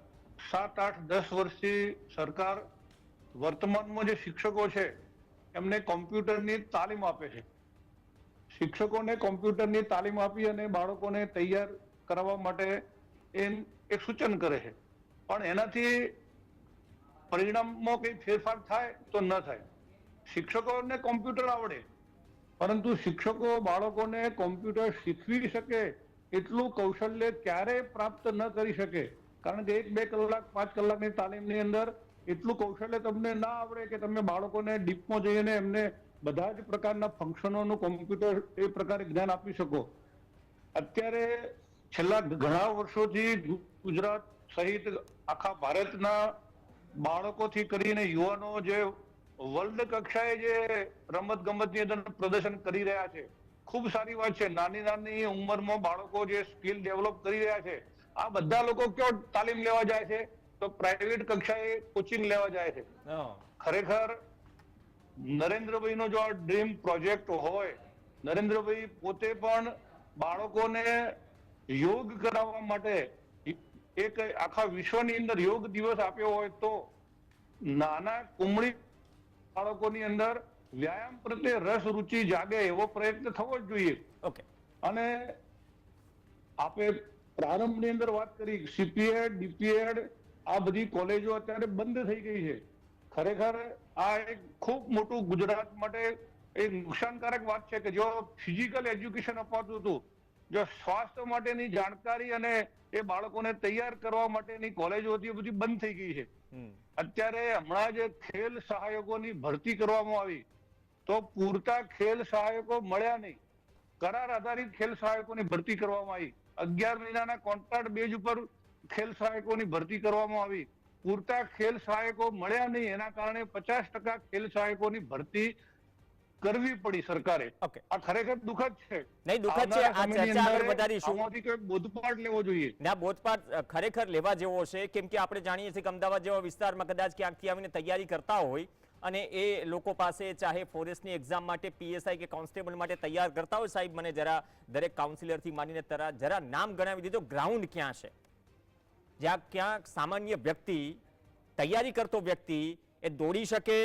7, 8, 10 વર્ષથી સરકાર વર્તમાનમાં જે શિક્ષકો છે એમને કોમ્પ્યુટરની તાલીમ આપે છે. શિક્ષકોને કોમ્પ્યુટરની તાલીમ આપી અને બાળકોને તૈયાર કરાવવા માટે એક સૂચન કરે છે, પણ એનાથી પરિણામમાં કઈ ફેરફાર થાય તો ન થાય. શિક્ષકોને કોમ્પ્યુટર આવડે, પરંતુ શિક્ષકો બાળકોને કોમ્પ્યુટર શીખવી શકે એટલું કૌશલ્ય ક્યારેય પ્રાપ્ત ન કરી શકે, કારણ કે 1, 2 કલાક, 5 કલાકની તાલીમની અંદર એટલું કૌશલ્ય તમને ના આવડે કે તમે બાળકોને ડીપમાં જઈને એમને બધા જ પ્રકારના ફંક્શનોનું કોમ્પ્યુટર એ પ્રકારે જ્ઞાન આપી શકો. અત્યારે છેલ્લા ઘણા વર્ષોથી ગુજરાત સહિત આખા ભારતના બાળકોથી કરીને યુવાનો જે વર્લ્ડ કક્ષાએ જે રમત ગમતની અંદર પ્રદર્શન કરી રહ્યા છે, ખૂબ સારી વાત છે. નાની નાની ઉંમરમાં બાળકો જે સ્કિલ ડેવલપ કરી રહ્યા છે, આ બધા લોકો ક્યાં તાલીમ લેવા જાય છે? તો પ્રાઇવેટ કક્ષાએ કોચિંગ લેવા જાય છે. ખરેખર નરેન્દ્રભાઈ નો જો આ ડ્રીમ પ્રોજેક્ટ હોય, નરેન્દ્રભાઈ પોતે પણ બાળકોને યોગ કરાવવા માટે એક આખા વિશ્વની અંદર યોગ દિવસ આપ્યો હોય તો નાના કુમળી બાળકોની અંદર વ્યાયામ પ્રત્યે રસ રુચિ જાગે એવો પ્રયત્ન થવો જ જોઈએ. ઓકે. અને આપણે પ્રારંભની અંદર વાત કરી, સીપીએડ, ડીપીએડ આ બધી કોલેજો અત્યારે બંધ થઈ ગઈ છે. ખરેખર આ એક ખૂબ મોટું ગુજરાત માટે એક નુકસાનકારક વાત છે કે જો ફિઝિકલ એજ્યુકેશન અપાતું હતું, જો સ્વાસ્થ્ય માટેની જાણકારી અને એ બાળકોને તૈયાર કરવા માટેની કોલેજો હતી, બધી બંધ થઈ ગઈ છે. અત્યારે હમણાં જ ખેલ સહાયકોની ભરતી કરવામાં આવી તો પૂરતા ખેલ સહાયકો મળ્યા નહીં. કરાર આધારિત ખેલ સહાયકોની ભરતી કરવામાં આવી, 11 મહિનાના કોન્ટ્રાક્ટ બેઝ ઉપર ખેલ સહાયકોની ભરતી કરવામાં આવી, પૂરતા ખેલ સહાયકો મળ્યા નહીં, એના કારણે 50% ખેલ સહાયકોની ભરતી કરવી પડી સરકારે. આ ખરેખર દુઃખદ છે. નહીં, દુઃખદ છે. આ ચર્ચા આગળ વધારીશું. આમાંથી કોઈ બોધપાઠ લેવો જોઈએ. ના, બોધપાઠ ખરેખર લેવા જેવો છે, કેમ કે આપણે જાણીએ છીએ કે અમદાવાદ જેવા વિસ્તારમાં કદાચ ક્યાંકથી આવીને તૈયારી કરતા હોય અને એ લોકો પાસે ચાહે ફોરેસ્ટની એક્ઝામ માટે, પીએસઆઈ કે કોન્સ્ટેબલ માટે તૈયાર કરતા હોય, સાહેબ મને જરા દરેક કાઉન્સિલરથી માંડીને જરા નામ ગણાવી દીધો, ગ્રાઉન્ડ ક્યાં છે જ્યાં ક્યાંક સામાન્ય વ્યક્તિ, તૈયારી કરતો વ્યક્તિ એ દોડી શકે,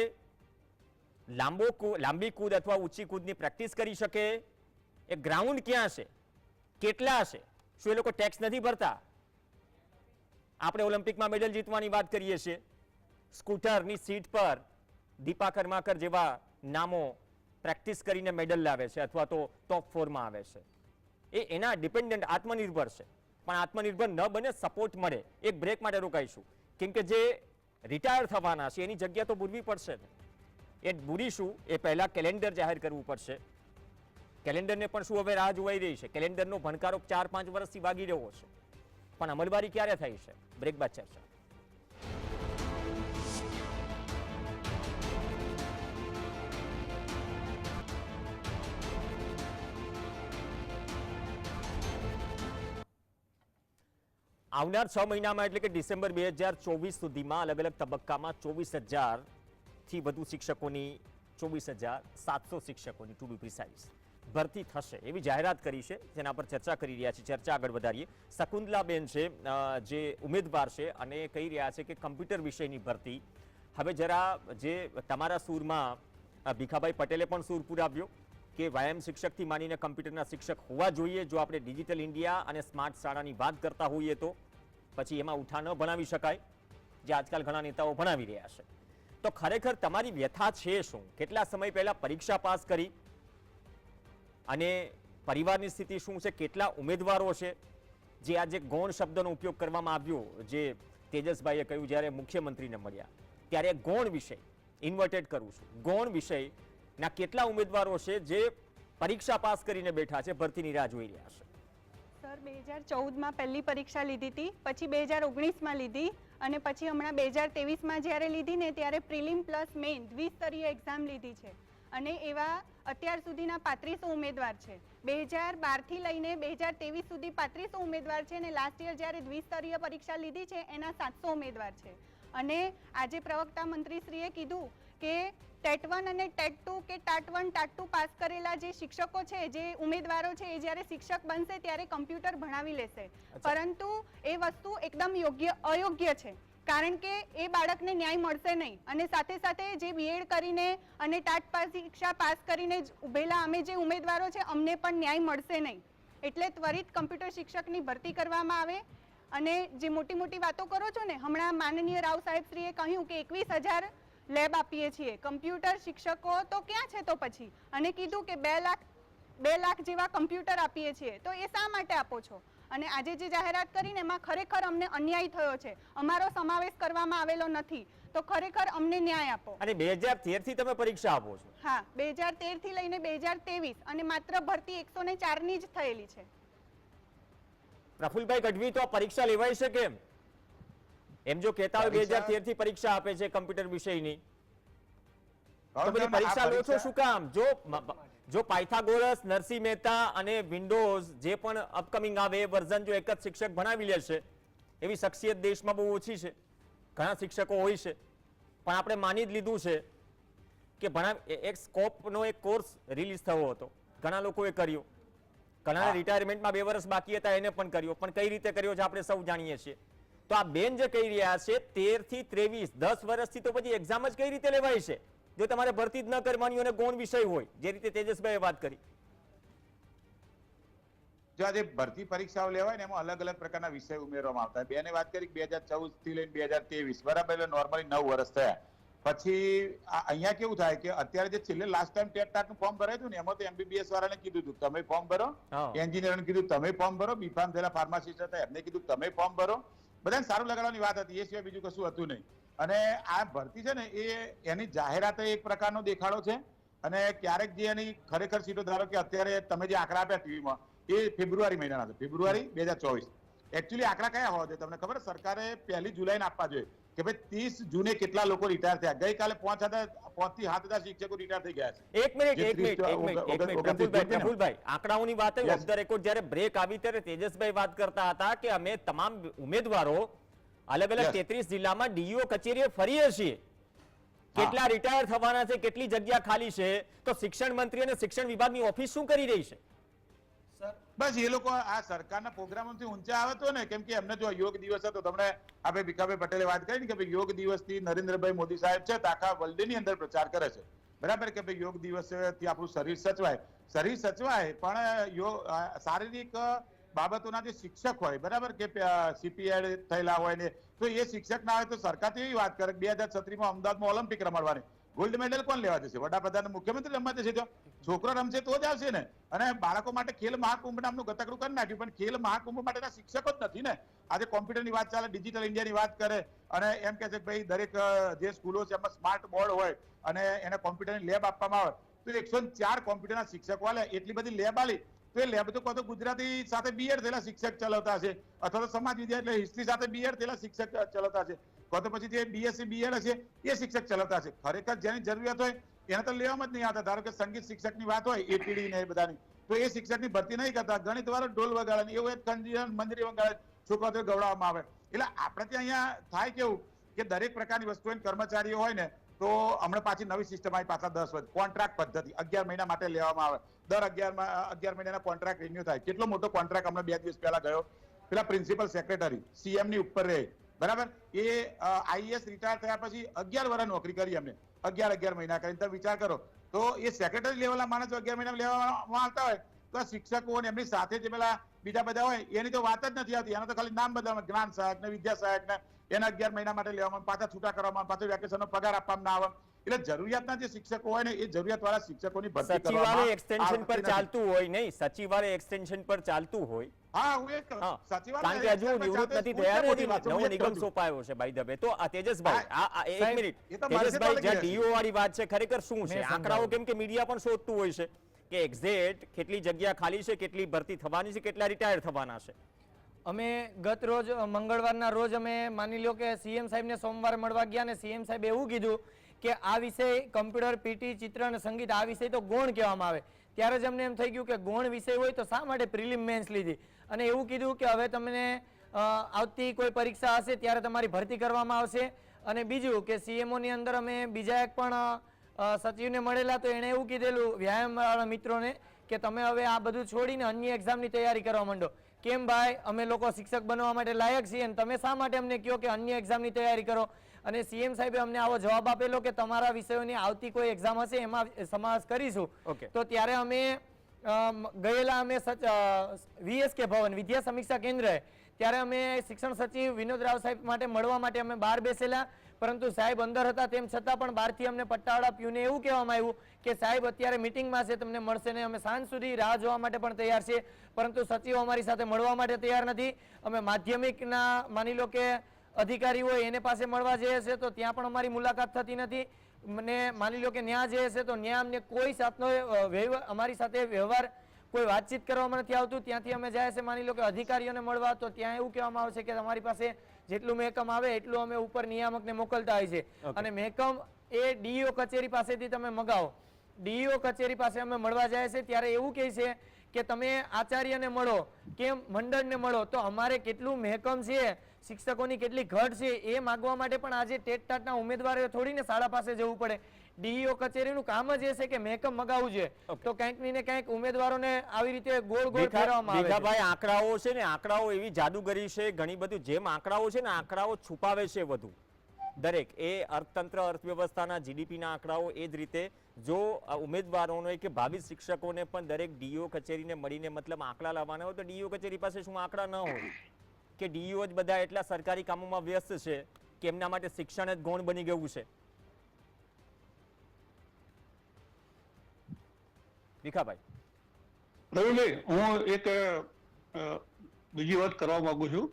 લાંબી કૂદ અથવા ઊંચી કૂદની પ્રેક્ટિસ કરી શકે? એ ગ્રાઉન્ડ ક્યાં છે? કેટલા છે? શું એ લોકો ટેક્સ નથી ભરતા? આપણે ઓલિમ્પિકમાં મેડલ જીતવાની વાત કરીએ છીએ, સ્કૂટરની સીટ પર દીપા કર્માકર જેવા નામો પ્રેક્ટિસ કરીને મેડલ લાવે છે અથવા તો ટોપ 4 માં આવે છે. એ એના ડિપેન્ડન્ટ, આત્મનિર્ભર છે. પણ આત્મનિર્ભર ન બને, સપોર્ટ મળે. એક બ્રેક માટે રોકાઈશું, કેમ કે જે રિટાયર થવાના છે એની જગ્યા તો પૂરવી પડશે ને. એ પૂરીશું એ પહેલા કેલેન્ડર જાહેર કરવું પડશે. કેલેન્ડરને પણ શું હવે રાહ જોવાઈ રહી છે? કેલેન્ડરનો ભણકારો 4-5 વર્ષથી વાગી રહ્યો છે, પણ અમલવારી ક્યારે થઈ છે? બ્રેક બાદ ચર્ચા. આવનાર 6 મહિનામાં એટલે કે ડિસેમ્બર 2024 સુધીમાં અલગ અલગ તબક્કામાં 24,000થી વધુ શિક્ષકોની, 24,700 શિક્ષકોની ટુ બી પ્રિસાઇઝ ભરતી થશે એવી જાહેરાત કરી છે, જેના પર ચર્ચા કરી રહ્યા છે. ચર્ચા આગળ વધારીએ. શકુંતલાબેન છે જે ઉમેદવાર છે અને કહી રહ્યા છે કે કમ્પ્યુટર વિષયની ભરતી હવે જરા જે તમારા સૂરમાં ભીખાભાઈ પટેલે પણ સૂર પુરાવ્યો કે વ્યાયામ શિક્ષકથી માંડીને કમ્પ્યુટરના શિક્ષક હોવા જોઈએ. જો આપણે ડિજિટલ ઇન્ડિયા અને સ્માર્ટ શાળાની વાત કરતા હોઈએ તો પછી એમાં ઉઠા ન ભણાવી શકાય, જે આજકાલ ઘણા નેતાઓ ભણાવી રહ્યા છે. તો ખરેખર તમારી વ્યથા છે શું? કેટલા સમય પહેલા પરીક્ષા પાસ કરી અને પરિવારની સ્થિતિ શું છે? કેટલા ઉમેદવારો છે? જે આજે ગૌણ શબ્દનો ઉપયોગ કરવામાં આવ્યો, જે તેજસભાઈએ કહ્યું જ્યારે મુખ્યમંત્રીને મળ્યા ત્યારે ગૌણ વિષય, ઇન્વર્ટેડ કરું છું, ગૌણ વિષય ના કેટલા ઉમેદવારો છે જે પરીક્ષા પાસ કરીને બેઠા છે, ભરતીની રાહ જોઈ રહ્યા છે? સર 2014માં પહેલી પરીક્ષા લીધી હતી, પછી 2019માં લીધી અને પછી હમણાં 2023માં જ્યારે લીધી ને ત્યારે પ્રિલિમ પ્લસ મેઇન દ્વિસ્તરીય એક્ઝામ લીધી છે. અને એવા અત્યાર સુધીના 3500 ઉમેદવાર છે. 2012થી લઈને 2023 સુધી 3500 ઉમેદવાર છે અને લાસ્ટ યર જ્યારે દ્વિસ્તરીય પરીક્ષા લીધી છે એના 700 ઉમેદવાર છે. અને આજે પ્રવક્તા મંત્રીશ્રીએ કીધું કે ટેટ 1 અને ટેટ 2 કે ટાટ 1 ટાટ 2 પાસ કરેલા જે શિક્ષકો છે, જે ઉમેદવારો છે, એ જ્યારે શિક્ષક બનશે ત્યારે કમ્પ્યુટર ભણાવી લેશે. પરંતુ એ વસ્તુ એકદમ અયોગ્ય છે, કારણ કે એ બાળકને ન્યાય મળશે નહીં. અને સાથે સાથે જે બીએડ કરીને અને ટાટ પરીક્ષા પાસ કરીને ઉભેલા અમે જે ઉમેદવારો છે અમને પણ ન્યાય મળશે નહીં. એટલે ત્વરિત કમ્પ્યુટર શિક્ષકની ભરતી કરવામાં આવે. અને જે મોટી મોટી વાતો કરો છો ને, હમણાં માનનીય રાવ સાહેબશ્રીએ કહ્યું કે 21,000 લેબ આપીએ છીએ, કમ્પ્યુટર શિક્ષકો તો ક્યાં છે તો પછી? અને કીધું કે 2 લાખ જેવા કમ્પ્યુટર આપીએ છીએ. તો એ શા માટે આપો છો? અને આજે જે જાહેરાત કરીને એમાં ખરેખર અમને અન્યાય થયો છે, અમારો સમાવેશ કરવામાં આવેલો નથી. તો ખરેખર અમને ન્યાય આપો. અને 2013 થી તમે પરીક્ષા આપો છો? હા, 2013 થી લઈને 2023 અને માત્ર ભરતી 104 ની જ થયેલી છે. પ્રફુલભાઈ ગઢવી, તો આ પરીક્ષા લેવાય છે કેમ? એમ જો કહેતા હોય 2013 થી પરીક્ષા આપે છે કમ્પ્યુટર વિષયની, તો બધી પરીક્ષા લો છો શું કામ? જો પાયથાગોરસ, નરસિંહ મહેતા અને વિન્ડોઝ જે પણ અપકમિંગ આવે વર્ઝન જો એક જ શિક્ષક ભણાવી લેશે, એવી શખ્સિયત દેશમાં બહુ ઓછી છે. ઘણા શિક્ષકો હોય છે, પણ આપણે માની જ લીધું છે કે એક સ્કોપનો એક કોર્સ રિલીઝ થયો હતો, ઘણા લોકોએ કર્યો, ઘણા રિટાયરમેન્ટમાં 2 વર્ષ બાકી હતા એને પણ કર્યો, પણ કઈ રીતે કર્યો છે આપણે સૌ જાણીએ છીએ. તો આ બેન જે કહી રહ્યા છે 13 થી 23, 10 વર્ષથી તો પછી એક્ઝામ જ કઈ રીતે લેવાય છે જો તમારે ભરતી જ ન કરવાની અને ગૌણ વિષય હોય, જે રીતે તેજસભાઈએ વાત કરી? જો આજે ભરતી પરીક્ષાઓ લેવાય ને એમાં અલગ અલગ પ્રકારના વિષય ઉમેરવામાં આવતા. બેને વાત કરી 2014 થી લઈને 2023, બરાબર, એટલે નોર્મલી 9 વર્ષ થયા. પછી અહીંયા કેવું થાય કે અત્યારે જે છેલ્લે લાસ્ટ ટાઈમ ટેટ ટાટનું ફોર્મ ભરાયું હતું ને, એમાં તો MBBS વાળાને કીધું હતું તમે ફોર્મ ભરો, એન્જિનિયરને કીધું તમે ફોર્મ ભરો, બીફાર્મ થયેલા ફાર્માસિસ્ટ હતા એમને કીધું તમે ફોર્મ ભરો. બધાને સારું લગાડવાની વાત હતી, એ સિવાય બીજું કશું હતું નહીં. અને આ ભરતી છે ને એની જાહેરાત એક પ્રકારનો દેખાડો છે. અને ક્યારેક જે એની ખરેખર સીટો, ધારો કે અત્યારે તમે જે આંકડા આપ્યા ટીવીમાં એ ફેબ્રુઆરી મહિનાના છે, ફેબ્રુઆરી 2024. એકચ્યુઅલી આંકડા કયા હોવા જોઈએ તમને ખબર? સરકારે 1 જુલાઈને આપવા જોઈએ કે ભાઈ 30 જૂને કેટલા લોકો રિટાયર થયા. ગઈકાલે 5 થી 7,000 શિક્ષકો રિટાયર થઈ ગયા છે. એક મિનિટ પ્રફુલભાઈ, આંકડાઓની વાત આવી ઓફ ધ રેકોર્ડ જ્યારે બ્રેક આવી ત્યારે તેજસભાઈ વાત કરતા હતા કે અમે તમામ ઉમેદવારો અલગ અલગ 33 જિલ્લામાં ડીઈઓ કચેરીએ ફરીએ છીએ, કેટલા રિટાયર થવાના છે, કેટલી જગ્યા ખાલી છે, તો શિક્ષણ મંત્રી અને શિક્ષણ વિભાગની ઓફિસ શું કરી રહી છે? બસ એ લોકો આ સરકારના પ્રોગ્રામોથી ઊંચા આવે તો ને, કેમ કે એમને જો યોગ દિવસ હતો, તમને આપણે ભીખાભાઈ પટેલે વાત કરી ને કે ભાઈ યોગ દિવસથી નરેન્દ્રભાઈ મોદી સાહેબ છે આખા વર્લ્ડની અંદર પ્રચાર કરે છે, બરાબર, કે ભાઈ યોગ દિવસથી આપણું શરીર સચવાય. પણ શારીરિક બાબતોના જે શિક્ષક હોય, બરાબર, કે CPED થયેલા હોય ને, તો એ શિક્ષક ના હોય તો સરકાર એવી વાત કરે 2036માં અમદાવાદમાં ઓલિમ્પિક રમાડવાની, ગોલ્ડ મેડલ કોણ લેવા જશે? વડાપ્રધાન મુખ્યમંત્રી રમવા જશે? તો છોકરો રમશે તો જ આવશે ને. અને બાળકો માટે ખેલ મહાકુંભ નામનું ગતકડું કરી નાખ્યું, પણ ખેલ મહાકુંભ માટેના શિક્ષકો જ નથી ને. આજે કોમ્પ્યુટરની વાત ચાલે, ડિજિટલ ઇન્ડિયાની વાત કરે અને એમ કહે છે કે ભાઈ દરેક જે સ્કૂલો છે એમાં સ્માર્ટ બોર્ડ હોય અને એને કોમ્પ્યુટરની લેબ આપવામાં આવે, તો 104 કોમ્પ્યુટરના શિક્ષકો આલે, એટલી બધી લેબ આલી, તો એ લેબ તો કોતો ગુજરાતી સાથે બીએડ થયેલા શિક્ષક ચલાવતા હશે, અથવા તો સમાજ વિદ્યા એટલે હિસ્ટ્રી સાથે બીએડ થયેલા શિક્ષક ચલાવતા હશે, કોતો પછી જે બીએસસી બીએડ હશે એ શિક્ષક ચલાવતા હશે. ખરેખર જેની જરૂરિયાત હોય એને તો લેવામાં જ નહીં આવતા. ધારો કે સંગીત શિક્ષકની વાત હોય, એપીડી ને એ બધાની, તો એ શિક્ષકની ભરતી નહીં કરતા. ગણિત વાળો ઢોલ વગાડે ને એવું મંદિર વગાડે, છોકરા તો ગવડાવવામાં આવે. એટલે આપણે ત્યાં અહીંયા થાય કેવું કે દરેક પ્રકારની વસ્તુ કર્મચારીઓ હોય ને, તો હમણાં પાછી નવી સિસ્ટમ આવી, પાછા 10 વર્ષ કોન્ટ્રાક્ટ પદ્ધતિ 11 મહિના માટે લેવામાં આવે. દર 11 મહિનાના કોન્ટ્રાક્ટ રિન્યુ થાય. કેટલો મોટો કોન્ટ્રાક્ટ હમણાં 2 દિવસ પહેલા ગયો, પેલા પ્રિન્સિપલ સેક્રેટરી સીએમ ની ઉપર રહે, બરાબર, એ આઈએએસ રિટાયર થયા પછી 11 વર્ષ નોકરી કરી એમને, 11 મહિના કરીને. તમે વિચાર કરો, તો એ સેક્રેટરી લેવલના માણસ 11 મહિના લેવામાં આવતા હોય, તો આ શિક્ષકો અને એમની સાથે જે પેલા બીજા બધા હોય એની તો વાત જ નથી આવતી. એના તો ખાલી નામ બદલવામાં, જ્ઞાન સહાયક ને વિદ્યા સહાયક ને એના 11 મહિના માટે લેવામાં, પાછા છૂટા કરવામાં, પાછો વેકેશનનો પગાર આપવામાં ના આવે. એટલે જરૂરિયાતના જે શિક્ષકો હોય ને, એ જરૂરિયાત વાળા શિક્ષકોની ભરતી સચિવાલય એક્સટેન્શન પર ચાલતું હોય નહીં, સચિવાલય એક્સટેન્શન પર ચાલતું હોય. હા, હું એ હા, સચિવાલય કારણ કે હજુ નિવૃત્ત નથી થયા ને, નવો નિગમ સોંપાયો. સોંપાયો છે બાય ધ વે. તો આ તેજસભાઈ, એક સાહેબ, મિનિટ, એ તો મારે તેજસભાઈ, તો જ્યાં લાગી ડીઓ વાળી વાત છે, ખરેખર શું છે મેં આંકડાઓ? સમજાવ્યું. કેમ કે મીડિયા પણ શોધતું હોય છે કે એક્ઝેક્ટ કેટલી જગ્યા ખાલી છે, કેટલી ભરતી થવાની છે, કેટલા રિટાયર થવાના છે. અમે ગત રોજ મંગળવારના રોજ અમે માની લો કે સીએમ સાહેબને સોમવારે મળવા ગયા અને સીએમ સાહેબે એવું કીધું કે આ વિષય કમ્પ્યુટર, પીટી, ચિત્ર અને સંગીત, આ વિષય તો ગૌણ કહેવામાં આવે. ત્યારે જ અમને એમ થઈ ગયું કે ગૌણ વિષય હોય તો શા માટે પ્રિલિમ મેન્સ લીધી, અને એવું કીધું કે હવે તમને આવતી કોઈ પરીક્ષા હશે ત્યારે તમારી ભરતી કરવામાં આવશે. અને બીજું કે સીએમઓની અંદર અમે બીજા એક પણ સચિવને મળેલા, તો એણે એવું કીધેલું વ્યાયામવાળા મિત્રોને કે તમે હવે આ બધું છોડીને અન્ય એક્ઝામની તૈયારી કરવા માંડો. કેમ ભાઈ, અમે લોકો શિક્ષક બનવા માટે લાયક છીએ અને તમે શા માટે અમને કહો કે અન્ય એક્ઝામની તૈયારી કરો? અને સીએમ સાહેબે અમને આવો જવાબ આપેલો કે તમારા વિષયોની આવતી કોઈ એક્ઝામ હશે એમાં સમાવેશ કરીશું. તો ત્યારે અમે ગયેલા, અમે વીએસકે ભવન વિદ્યા સમીક્ષા કેન્દ્ર, ત્યારે અમે શિક્ષણ સચિવ વિનોદ રાવ સાહેબ માટે મળવા માટે અમે બહાર બેસેલા, પરંતુ સાહેબ અંદર હતા. તેમ છતાં પણ બહારથી અમને પટ્ટાવાળા પીયુને એવું કહેવામાં આવ્યું કે સાહેબ અત્યારે મિટિંગમાં છે, તમને મળશે ને. અમે સાંજ સુધી રાહ જોવા માટે પણ તૈયાર છે, પરંતુ સચિવ અમારી સાથે મળવા માટે તૈયાર નથી. અમે માધ્યમિકના માની લો કે અધિકારી હોય એને પાસે મળવા જઈએ છે, તો ત્યાં પણ અમારી મુલાકાત થતી નથી. મને માની લો કે ન્યા જઈએ છે, તો ન્યા અમને કોઈ સાથનો અમારી સાથે વ્યવહાર, કોઈ વાતચીત કરવામાં નથી આવતું. ત્યાંથી અમે જાય છે માની લો કે અધિકારીઓને મળવા, તો ત્યાં એવું કહેવામાં આવે છે કે તમારી પાસે જેટલું મહેકમ આવે એટલું અમે ઉપર નિયામકને મોકલતા હોય છે. અને મહેકમ એ ડીઈઓ કચેરી પાસેથી તમે મગાવો. ડીઈઓ કચેરી પાસે અમે મળવા જાય છે ત્યારે એવું કહે છે કે તમે આચાર્યને મળો, કેમ મંડળને મળો. તો અમારે કેટલું મહેકમ છે, શિક્ષકોની કેટલી ઘટ છે, એ માગવા માટે પણ આજે ટેટ ટાટના ઉમેદવારોએ થોડીને શાળા પાસે જવું પડે. ડીઈઓ કચેરીનું કામ જ એ છે કે મહેકમ મગાવવું છે. તો કંઈક ને કંઈક ઉમેદવારોને આવી રીતે ગોળ ગોળ ફેરવવામાં આવે છે. ભીખાભાઈ, આંકડાઓ છે ને, આંકડાઓ એવી જાદુગરી છે ઘણી બધું. જેમ આંકડાઓ છે ને, આંકડાઓ છુપાવે છે વધુ દરેક. એ અર્થતંત્ર, અર્થવ્યવસ્થાના, જીડીપીના આંકડાઓ. એ જ રીતે જો ઉમેદવારોને કે ભાવિ શિક્ષકોને પણ દરેક ડીઈઓ કચેરીને મળીને મતલબ આંકડા લાવવાના હોય, તો ડીઈઓ કચેરી પાસે શું આંકડા ન હોય? કે ડીઈઓ જ બધા એટલા સરકારી કામોમાં વ્યસ્ત છે કે એમના માટે શિક્ષણ જ ગૌણ બની ગયું છે. ભીખાભાઈ, રવિભાઈ, હું એક બીજી વાત કરવા માંગુ છું.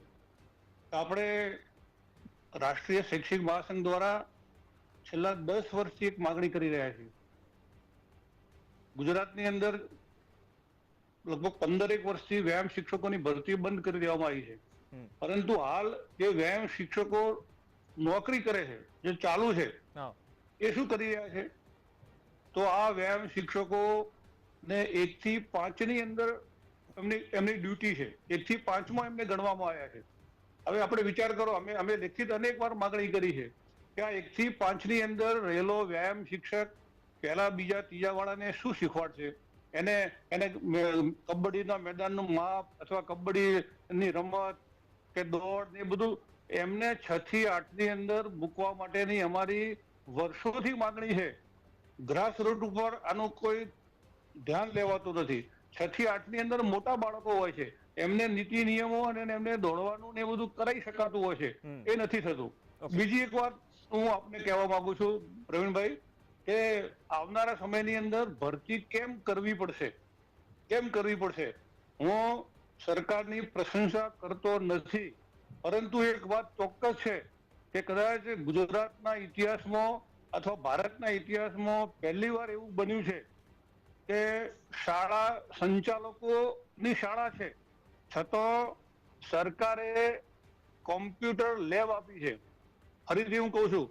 આપણે રાષ્ટ્રીય શૈક્ષિક મહાસંઘ દ્વારા છેલ્લા 10 વર્ષથી એક માગણી કરી રહ્યા છીએ. ગુજરાતની અંદર લગભગ 15 વર્ષથી વ્યાયામ શિક્ષકોની ભરતી બંધ કરી દેવામાં આવી છે, પરંતુ હાલ જે વ્યાયામ શિક્ષકો નોકરી કરે છે, જે ચાલુ છે, એ શું કરી રહ્યા છે? તો આ વ્યાયામ શિક્ષકો ને 1 થી 5 ની અંદર એમની ડ્યુટી છે, 1 થી 5 એમને ગણવામાં આવ્યા છે. હવે આપણે વિચાર કરો, અમે લેખિત અનેક વાર માગણી કરી છે કે આ 1 થી 5 ની અંદર રહેલો વ્યાયામ શિક્ષક પહેલા, બીજા, ત્રીજા વાળાને શું શીખવાડશે? એને કબડ્ડીના મેદાનનું માપ અથવા કબડ્ડીની રમત કે દોડ ને બધું એમને 6 થી 8 ની અંદર મૂકવા માટેની અમારી વર્ષોથી માગણી છે. ગ્રાસ રૂટ ઉપર આનું કોઈ ધ્યાન લેવાતું નથી. 6 થી 8 ની અંદર મોટા બાળકો હોય છે, એમને નીતિ નિયમો અને એમને દોડવાનું ને બધું કરાઈ શકાતું હોય છે, એ નથી થતું. બીજી એક વાત હું આપને કહેવા માંગુ છું પ્રવીણભાઈ, કે આવનારા સમયની અંદર ભરતી કેમ કરવી પડશે. હું સરકારની પ્રશંસા કરતો નથી, પરંતુ એક વાત ચોક્કસ છે કે કદાચ ગુજરાતના ઇતિહાસમાં અથવા ભારતના ઇતિહાસમાં પહેલી વાર એવું બન્યું છે કે શાળા સંચાલકોની શાળા છે છતાં સરકારે કોમ્પ્યુટર લેબ આપી છે. ફરીથી હું કહું છું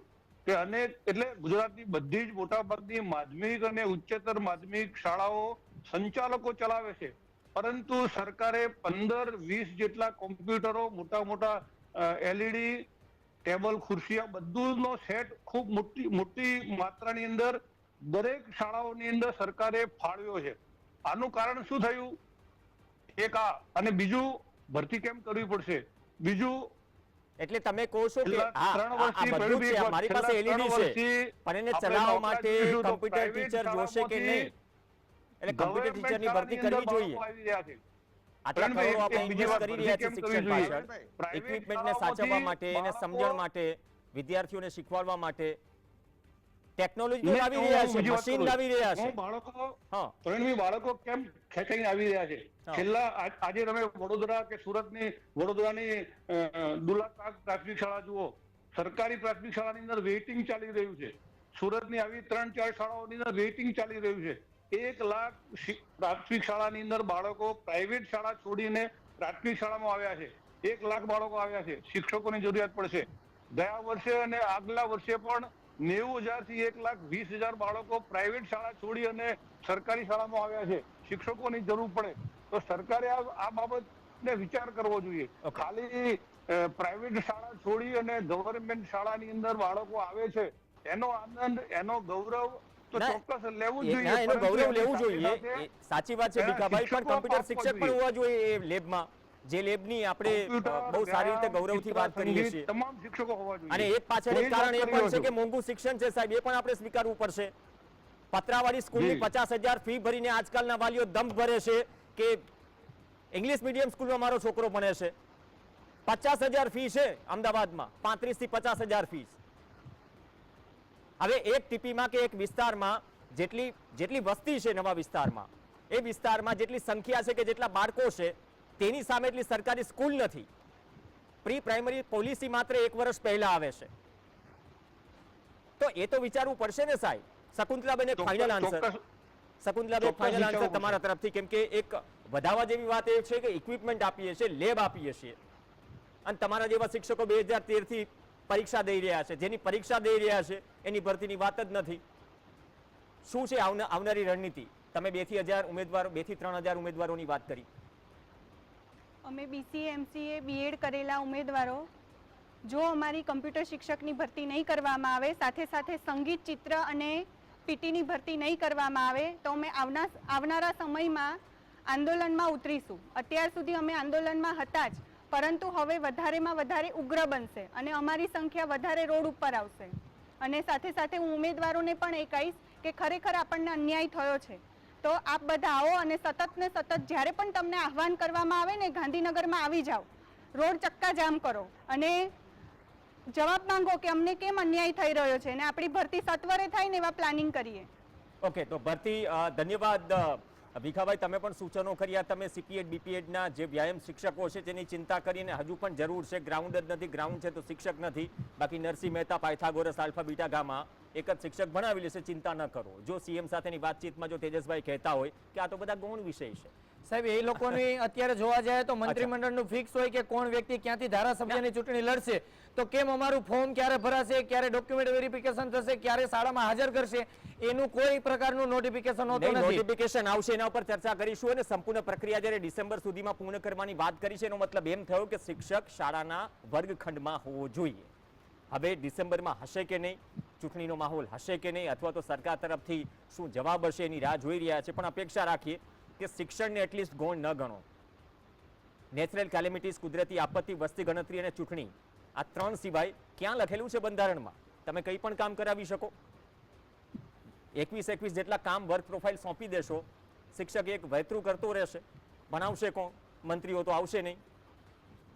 કે અનેક એટલે ગુજરાતની બધી જ મોટાભાગની માધ્યમિક અને ઉચ્ચતર માધ્યમિક શાળાઓ સંચાલકો ચલાવે છે, પરંતુ સરકારે 15-20 જેટલા કોમ્પ્યુટરો, મોટા LED ટેબલ, ખુરશીયા બધુંનો સેટ ખૂબ મોટી માત્રાની અંદર દરેક શાળાઓની અંદર સરકારે ફાળવ્યો છે. આનું કારણ શું થયું? એક આ, અને બીજું ભરતી કેમ કરવી પડશે, બીજું એટલે તમે કહો છો કે છેલ્લા 3 આ વર્ષથી બધું છે, પ્રવીણભાઈ, મારી પાસે છેલ્લા LED 3 છે, વર્ષથી પણ એને આપણે ચલાવવા નોકરી માટે જોઈશું તો કમ્પ્યુટર private ટીચર જોશે કે નહીં? એટલે કમ્પ્યુટર ટીચરની ભરતી કરવી જોઈએ. આટલા કરોડો આપણે ઇન્વેસ્ટ કરી રહ્યા છીએ શિક્ષણ પાછળ, ઇક્વિપમેન્ટને સાચવવા માટે, એને સમજણ માટે, વિદ્યાર્થીઓને શીખવાડવા માટે ટેકનોલોજી લાવી રહ્યા છે, મશીન લાવી રહ્યા છે. હા, બાળકો કેમ ખેંચાઈને આવી રહ્યા છે? છેલ્લા આજે તમે વડોદરા કે વડોદરાની દુલાકાક પ્રાથમિક શાળા જુઓ, સરકારી પ્રાથમિક શાળાની અંદર વેઇટિંગ ચાલી રહ્યું છે. સુરતની આવી 3-4 શાળાઓની અંદર વેઇટિંગ ચાલી રહ્યું છે. 1 લાખ પ્રાથમિક શાળાની અંદર બાળકો પ્રાઇવેટ શાળા છોડીને પ્રાથમિક શાળામાં આવ્યા છે. 1 લાખ બાળકો આવ્યા છે. શિક્ષકોની જરૂરિયાત પડશે. ગયા વર્ષે અને આગલા વર્ષે પણ 90,000 થી 1,20,000 બાળકો પ્રાઇવેટ શાળા છોડી અને સરકારી શાળામાં આવ્યા છે. શિક્ષકોની જરૂર પડે તો સરકારે આ બાબતને વિચાર કરવો જોઈએ. ખાલી પ્રાઇવેટ શાળા છોડી અને ગવર્મેન્ટ શાળાની અંદર બાળકો આવે છે, એનો આનંદ, એનો ગૌરવ તો ચોક્કસ લેવું જ જોઈએ. એનો ગૌરવ લેવું જોઈએ, સાચી વાત છે ભીખાભાઈ, પણ કોમ્પ્યુટર શિક્ષક પણ હોવા જોઈએ એ લેબમાં, જે લેબની આપણે બહુ સારી રીતે ગૌરવથી વાત કરીએ છીએ. તમામ શિક્ષકો હોવા જોઈએ. અને એક પાછળ એક કારણ એ પણ છે કે મોંઘું શિક્ષણ છે સાહેબ, એ પણ આપણે સ્વીકારવું પડશે. પતરાવાળી સ્કૂલની 50,000 ફી ભરીને આજકાલના વાલીઓ દમ ભરે છે કે ઇંગ્લિશ મીડિયમ સ્કૂલમાં મારો છોકરો ભણે છે. 50,000 ફી છે અમદાવાદમાં, 35 થી 50,000 ફી. હવે એક ટીપીમાં કે એક વિસ્તારમાં જેટલી વસ્તી છે નવા વિસ્તારમાં, એ વિસ્તારમાં જેટલી સંખ્યા છે કે જેટલા બાળકો છે, તેની સામે એટલી સરકારી સ્કૂલ નથી. પ્રી પ્રાઇમરી પોલિસી માત્ર 1 વર્ષ પહેલા આવે છે. તો એ તો વિચારવું પડશે ને સાહેબ. શકુંતલાબેન, એક final answer. Shakuntalaben, final answer તમારા તરફથી, કેમ કે એક વધારવા જેવી વાત એ છે કે ઇક્વિપમેન્ટ આપીએ છીએ, લેબ આપીએ છીએ, અને તમારા જેવા શિક્ષકો 2013 થી પરીક્ષા દઈ રહ્યા છે, જેની પરીક્ષા દઈ રહ્યા છે એની ભરતીની વાત જ નથી. શું છે આવનારી રણનીતિ? તમે 2 થી 3,000 ઉમેદવારોની વાત કરી. અમે BCA, MCA, B.Ed કરેલા ઉમેદવારો, જો અમારી કમ્પ્યુટર શિક્ષકની ભરતી નહીં કરવામાં આવે, સાથે સાથે સંગીત, ચિત્ર અને પીટીની ભરતી નહીં કરવામાં આવે, તો અમે આવનારા સમયમાં આંદોલનમાં ઉતરીશું. અત્યાર સુધી અમે આંદોલનમાં હતા જ, પરંતુ હવે વધારેમાં વધારે ઉગ્ર બનશે અને અમારી સંખ્યા વધારે રોડ ઉપર આવશે. અને સાથે સાથે હું ઉમેદવારોને પણ એ કહીશ કે ખરેખર આપણને અન્યાય થયો છે, તો આપ બધા આવો અને સતત ને સતત જ્યારે પણ તમને આહવાન કરવામાં આવે ને, ગાંધીનગરમાં આવી જાઓ, રોડ ચક્કા જામ કરો અને જવાબ માંગો કે અમને કેમ અન્યાય થઈ રહ્યો છે અને આપણી ભરતી સત્વરે થાય ને એવા પ્લાનિંગ કરીએ. ઓકે, તો ભરતી, ધન્યવાદ ભીખાભાઈ, તમે પણ સૂચનો કર્યા. તમે CPED BPEDના જે વ્યાયામ શિક્ષકો છે તેની ચિંતા કરીને હજુ પણ જરૂર છે. ગ્રાઉન્ડ જ નથી, ગ્રાઉન્ડ છે તો શિક્ષક નથી. બાકી Narsinh Mehta, Pythagoras, alpha beta gamma એક જ શિક્ષક ભણાવી લેશે, ચિંતા ન કરો. જો CM સાથેની વાતચીતમાં જો તેજસભાઈ કહેતા હોય કે આ તો બધા ગૌણ વિષય છે, સાહેબ એ લોકોની અત્યારે જોવા જાય તો મંત્રીમંડળનું ફિક્સ હોય કે કોણ વ્યક્તિ ક્યાંથી ધારાસભ્યની ચૂંટણી લડશે, તો કેમ અમારું ફોર્મ ક્યારે ભરાશે, ક્યારે ડોક્યુમેન્ટ વેરિફિકેશન થશે, ક્યારે શાળામાં હાજર કરશે, એનું કોઈ પ્રકારનું નોટિફિકેશન હોતું નથી. નોટિફિકેશન આવશે, એના ઉપર ચર્ચા કરીશું. અને સંપૂર્ણ પ્રક્રિયા જ્યારે ડિસેમ્બર સુધીમાં પૂર્ણ કરવાની વાત કરી છે, એનો મતલબ એમ થયો કે શિક્ષક શાળાના વર્ગખંડમાં હોવો જોઈએ. હવે ડિસેમ્બરમાં હશે કે નહીં, ચૂંટણીનો માહોલ હશે કે નહીં, અથવા તો સરકાર તરફથી શું જવાબ હશે એની રાહ જોઈ રહ્યા છે. પણ અપેક્ષા રાખીએ કે શિક્ષણને એટલીસ્ટ ગૌણ ન ગણો. નેચરલ કેલેમિટીઝ, કુદરતી આપત્તિ, વસ્તી ગણતરી અને ચૂંટણી, આ 3 સિવાય ક્યાં લખેલું છે બંધારણમાં તમે કંઈ પણ કામ કરાવી શકો? 21 જેટલા કામ વર્ક પ્રોફાઇલ સોંપી દેશો, શિક્ષક એક વહેતરું કરતો રહેશે, ભણાવશે કોણ? મંત્રીઓ તો આવશે નહીં,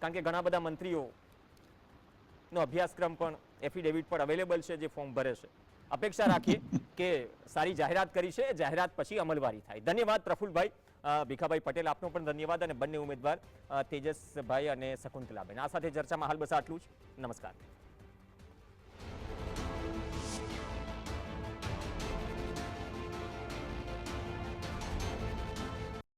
કારણ કે ઘણા બધા મંત્રીઓનો અભ્યાસક્રમ પણ એફિડેવિટ પર અવેલેબલ છે જે ફોર્મ ભરે છે. અપેક્ષા રાખીએ કે સારી જાહેરાત કરી છે, જાહેરાત પછી અમલવારી થાય. ધન્યવાદ પ્રફુલભાઈ. ભીખાભાઈ પટેલ, આપનો પણ ધન્યવાદ, અને બંને ઉમેદવાર તેજસભાઈ અને શકુંતલાબેન. આ સાથે ચર્ચામાં હાલ બસ આટલું જ. નમસ્કાર.